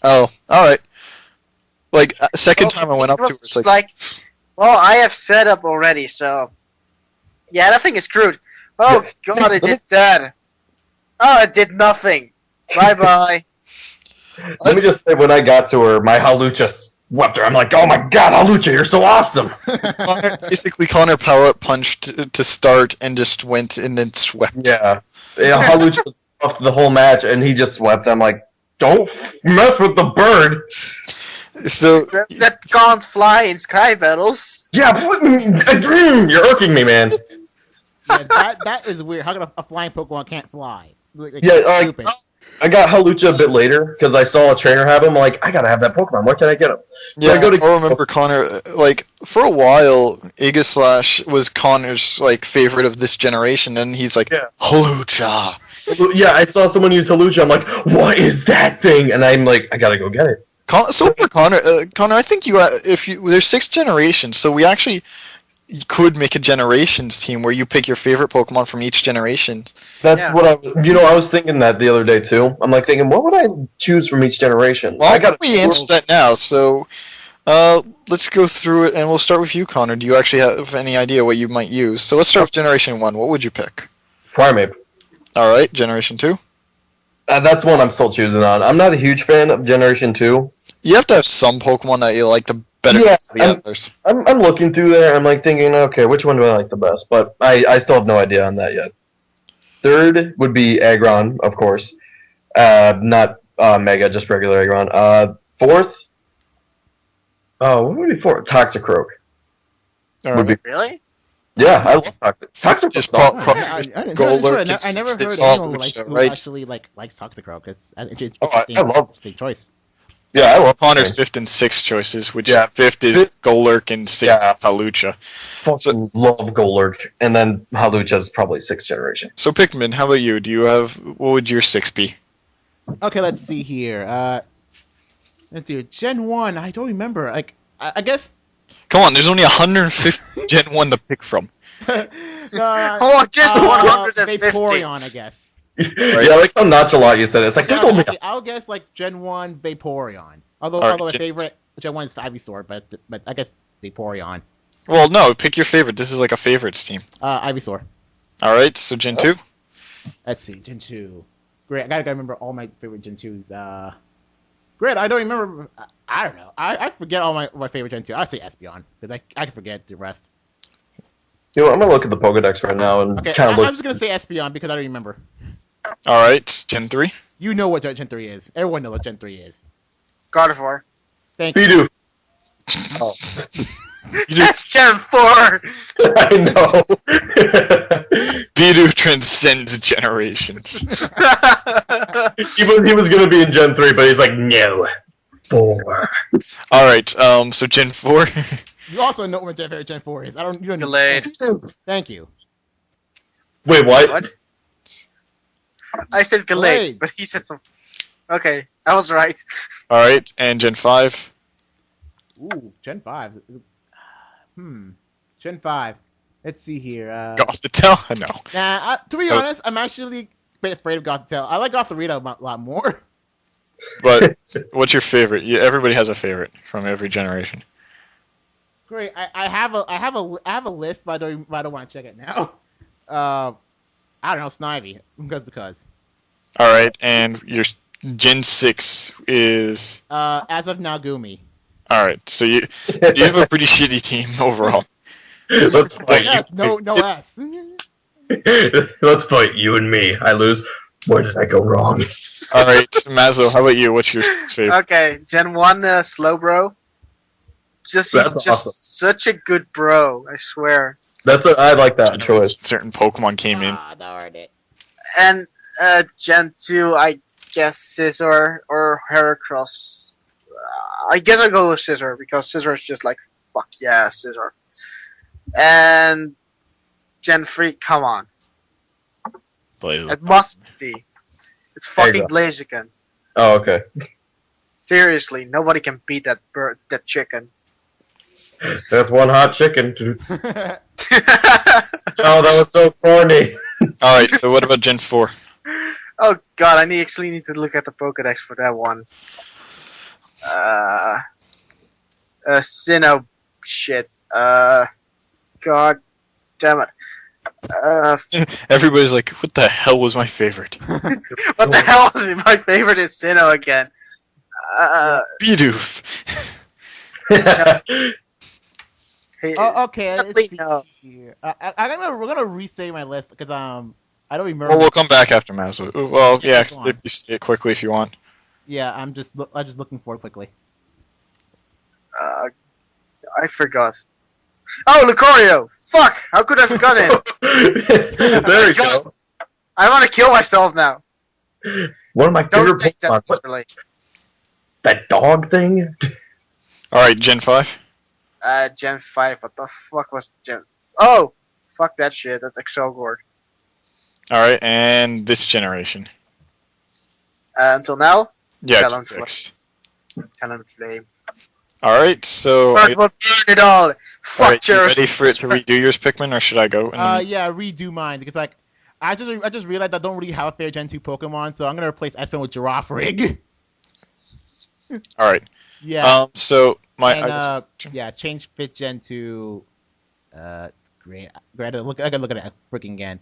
oh, all right. Like second time I went up to her, it's like, well, I have set up already, so yeah, that thing is screwed. Oh God, it did that. Oh, it did nothing. Bye bye. Let me just say, when I got to her, my Halucha swept her. I'm like, oh my God, Halucha, you're so awesome. basically Connor power up punched to start and just went and then swept. Yeah, Halucha was off the whole match, and he just swept. I'm like, don't mess with the bird. So That can't fly in sky battles. Yeah, you're irking me, man. Yeah, that is weird. How come a flying Pokemon can't fly? Yeah, stupid. I got Halucha a bit later because I saw a trainer have him. I'm like, I gotta have that Pokemon. Where can I get him? yeah, I go to- I remember Connor. Like for a while, Aegislash was Connor's like favorite of this generation, and he's like, Yeah. Halucha. Yeah, I saw someone use Halucha. I'm like, what is that thing? And I'm like, I gotta go get it. So for Connor, I think there's 6 generations, so we actually could make a generations team where you pick your favorite Pokemon from each generation. That's Yeah. what I was thinking that the other day too. I'm like thinking, what would I choose from each generation? Well, I got we answered that now, so let's go through it, and we'll start with you, Connor. Do you actually have any idea what you might use? So let's start with Generation 1. What would you pick? Primeape. All right, Generation 2. That's one I'm still choosing on. I'm not a huge fan of Generation 2. You have to have some Pokemon that you like the better Yeah, than the others. I'm looking through there. I'm like thinking, okay, which one do I like the best? But I still have no idea on that yet. Third would be Aggron, of course. Not Mega, just regular Aggron. Fourth. Oh, what would be fourth? Toxicroak. All Would right. be. Really? Yeah, I love Toxic. It's Toxicroak's pro- awesome. Golurk, I never it's heard all anyone Lucha, who right? actually likes Toxicroak. It's I love- interesting choice. Yeah, I love Connor's 5th and 6th choices, which Yeah. 5th is Golurk and 6th Yeah. is Halucha. Fucking love Golurk, and then Halucha's probably 6th generation. So Pikmin, how about you? What would your 6 be? Okay, let's see here. Let's see. Gen 1, I don't remember. Like, I guess. Come on, there's only 150 Gen 1 to pick from. Oh, just 150. Vaporeon, I guess. Yeah, I like how nonchalant you said it. It's like, there's only Okay, I'll guess like Gen 1 Vaporeon. Although Alright, my Gen- favorite Gen 1 is Ivysaur, but I guess Vaporeon. Well, no, pick your favorite. This is like a favorites team. Ivysaur. All right, so Gen 2. Let's see, Gen 2. Great, I gotta remember all my favorite Gen 2s. Great, I don't remember. I don't know. I forget all my favorite Gen 2. I'll say Espeon because I can forget the rest. You know, I'm gonna look at the Pokedex right now and Okay, kind of look. I'm just gonna say Espeon because I don't remember. All right, Gen 3. You know what Gen 3 is. Everyone knows what Gen 3 is. Gardevoir. Thank you. Bidoof. That's Gen 4! I know. Bidoof transcends generations. he was gonna be in Gen 3, but he's like, no. 4. All right, so Gen 4. You also know what my favorite Gen 4 is. You don't Delayed. Thank you. Wait, what? What? I said Delayed. Gallade, but he said something. Okay, I was right. All right, and Gen 5. Ooh, Gen 5. Gen 5. Let's see here. Gothitelle? No. Nah, to be honest, I'm actually a bit afraid of Gothitelle. I like Gothorita a lot more. But what's your favorite? Everybody has a favorite from every generation. Great. I have a list, but I don't want to check it now. I don't know, Snivy. Because. All right, and your Gen 6 is... As of now, Gumi. All right, so you have a pretty shitty team overall. Let's No fight S, no S. Let's fight you and me. I lose. Where did I go wrong? All right, Mazzo, how about you? What's your favorite? Okay, Gen 1 Slowbro. He's That's just awesome. such a good bro, I swear. I like that choice. Certain Pokemon came in. Darn it. And Gen 2, I guess Scizor or Heracross. I guess I'll go with Scizor because Scizor is just like, fuck yeah, Scizor. And Gen 3, come on. It must be. It's There you fucking go. Blaziken. Oh, okay. Seriously, nobody can beat that that chicken. That's one hot chicken. Oh, Oh, that was so corny. All right, so what about Gen 4? oh god, I actually need to look at the Pokedex for that one. Sinnoh shit. God damn it. Everybody's like, what the hell was my favorite? What the hell is it? My favorite is Sinnoh again. Bidoof. Hey, Oh, okay. Let's definitely see no. here. We're gonna resave my list because I don't remember. Well, we'll come back after Mazzo. Well, yeah, go on. if you say it quickly if you want. Yeah, I'm just looking for it quickly. I forgot. Oh, Lucario! Fuck! How could I forget him? There we go. I want to kill myself now. One of my Don't favorite take that Pokemon. What, personally. that dog thing? All right, Gen 5. Gen 5. What the fuck was Gen? Oh, fuck that shit. That's Excelgor. All right, and this generation. Until now, Yeah, Gen Balance 6. Talonflame. All right, so Fuck, we'll burn it all. all Fuck right, you Cheris. ready for it to redo yours, Pikmin, or should I go? And then- Yeah, redo mine because like I just realized I don't really have a fair Gen 2 Pokemon, so I'm gonna replace Espen with Giraffe Rig. all right. Yeah. So my And yeah, change fit Gen to great. I gotta look at it freaking again.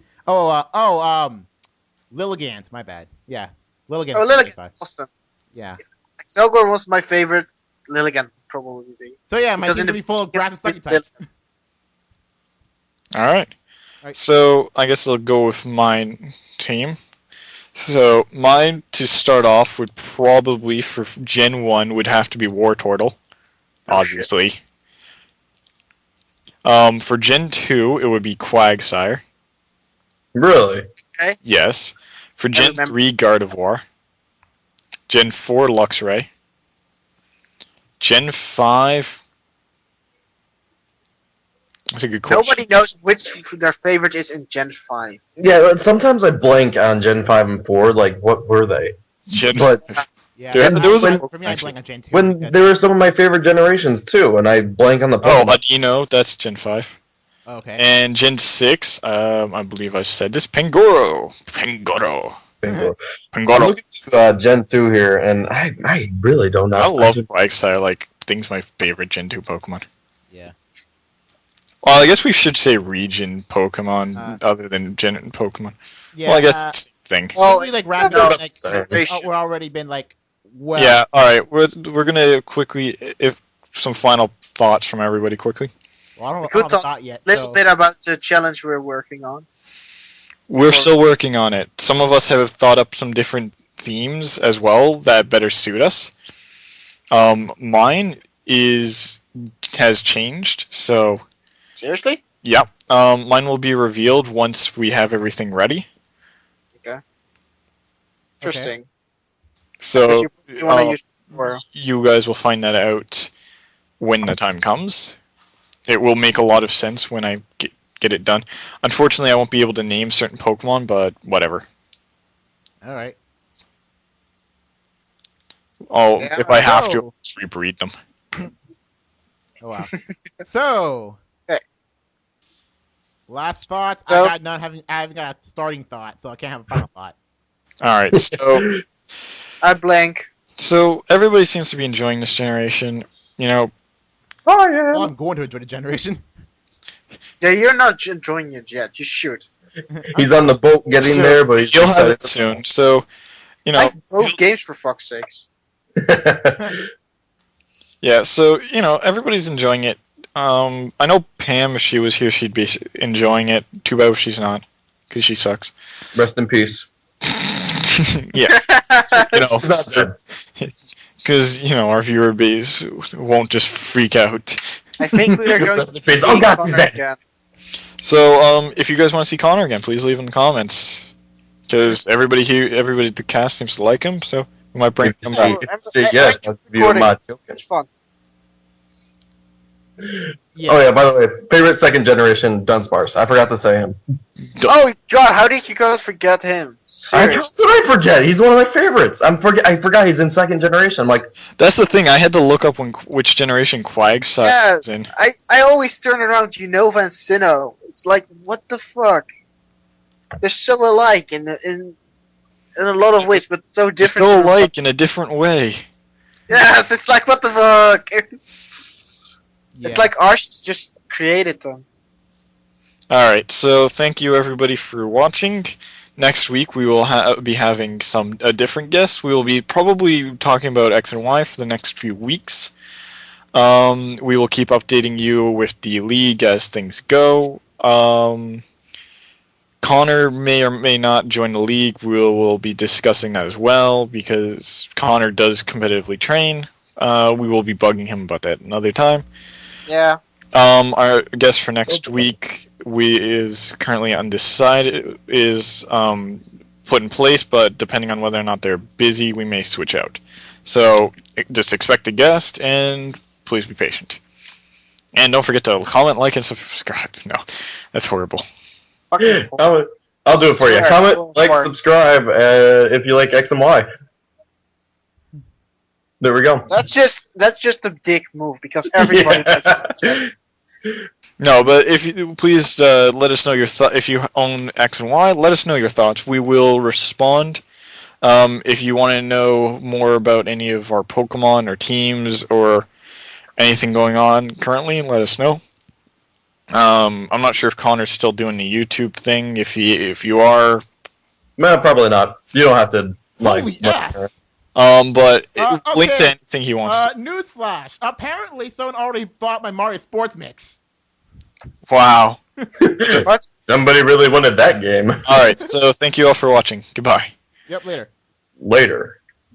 Lilligant, my bad. Yeah. Lilligant. Oh, Lilligant. Awesome. Yeah. Excelgor was my favorite. Lilligant would probably be. So yeah, my Because team's in gonna the- be full of grass and sucky types. All right. Right. So I guess I'll go with my team. So mine to start off would probably for Gen 1 would have to be Wartortle, obviously. For Gen 2 it would be Quagsire. Really? Yes. For Gen remember. 3 Gardevoir. Gen 4 Luxray. Gen 5. That's a good question. Nobody knows which their favorite is in Gen 5. Yeah, sometimes I blank on Gen 5 and 4. Like, what were they? Gen But- Yeah. There was a- for me, I blank on Gen 2. When because- they were some of my favorite generations, too, and I blank on the Oh, Pokemon. Adino, that's Gen 5. Okay. And Gen 6, I believe I said this, Pangoro. Pangoro. I'm Pangoro. looking at Gen 2 here, and I really don't know. I love Quagsire, like, thing's my favorite Gen 2 Pokemon. Yeah. Well, I guess we should say region Pokemon other than Gen Pokemon. Yeah. Well, I guess it's the thing. Well, Usually, like no, Raptor, like generation. we're already been like, well. Yeah, alright, we're gonna quickly, if some final thoughts from everybody quickly. Well, I don't could have a talk thought yet. A little so- bit about the challenge we're working on. We're still working on it. Some of us have thought up some different themes as well that better suit us. Mine has changed, so Seriously? yep. Mine will be revealed once we have everything ready. Interesting. So You want to use for you guys will find that out when the time comes. It will make a lot of sense when I get it done. Unfortunately, I won't be able to name certain Pokemon, but whatever. All right. If I have to, Oh. I'll just rebreed them. Oh wow. So. Okay. Last thoughts. So- I haven't got a starting thought, so I can't have a final thought. Alright, so I blank. so everybody seems to be enjoying this generation. You know, Well, I'm going to enjoy the generation. Yeah, you're not enjoying it yet. You should. He's on the boat getting So, there, but he's you'll have it soon. So, you know, Like both games for fuck's sakes. Yeah, so, everybody's enjoying it. I know Pam, if she was here, she'd be enjoying it. Too bad if she's not, because she sucks. Rest in peace. Yeah. She's not dead. Because, our viewer base won't just freak out. I think we are going Rest to in peace. see Oh, God, Connor she's dead. again. So, if you guys want to see Connor again, please leave in the comments. Because everybody at the cast seems to like him, so we might bring him back. Say yes, I'll give you a Machoke-ing. It's fun. Yes. Oh yeah, by the way, favorite second generation Dunsparce. I forgot to say him. Oh god, how did you guys forget him? How Seriously. did I forget? He's one of my favorites. I forgot he's in second generation. I'm like, That's the thing, I had to look up which generation Quagsire Yeah, was in. I always turn around to Unova and Sinnoh. It's like, what the fuck? They're so alike in a lot of ways, but so They're different. so alike in a different way. Yes, it's like, what the fuck? Yeah. It's like Arsh just created them. Alright, so thank you everybody for watching. Next week we will be having a different guest. We will be probably talking about X and Y for the next few weeks. We will keep updating you with the league as things go. Connor may or may not join the league. We'll be discussing that as well, because Connor does competitively train. We will be bugging him about that another time. Yeah. Our guest for next week is currently undecided, is put in place, but depending on whether or not they're busy, we may switch out. So just expect a guest, and please be patient. And don't forget to comment, like, and subscribe. No, that's horrible. Fucking I'll do it for you. Sure, Comment, go like, for it. subscribe if you like X and Y. There we go. That's just a dick move, because everybody likes it. No, but if you please let us know your if you own X and Y, let us know your thoughts. We will respond. If you want to know more about any of our Pokemon or teams or anything going on currently, let us know. I'm not sure if Connor's still doing the YouTube thing. If you are, No, probably not. You don't have to like. Holy yes. but Okay. link to anything he wants to. Newsflash. Apparently, someone already bought my Mario Sports Mix. Wow. Somebody really wanted that game. All right, so thank you all for watching. Goodbye. Yep, later. Later.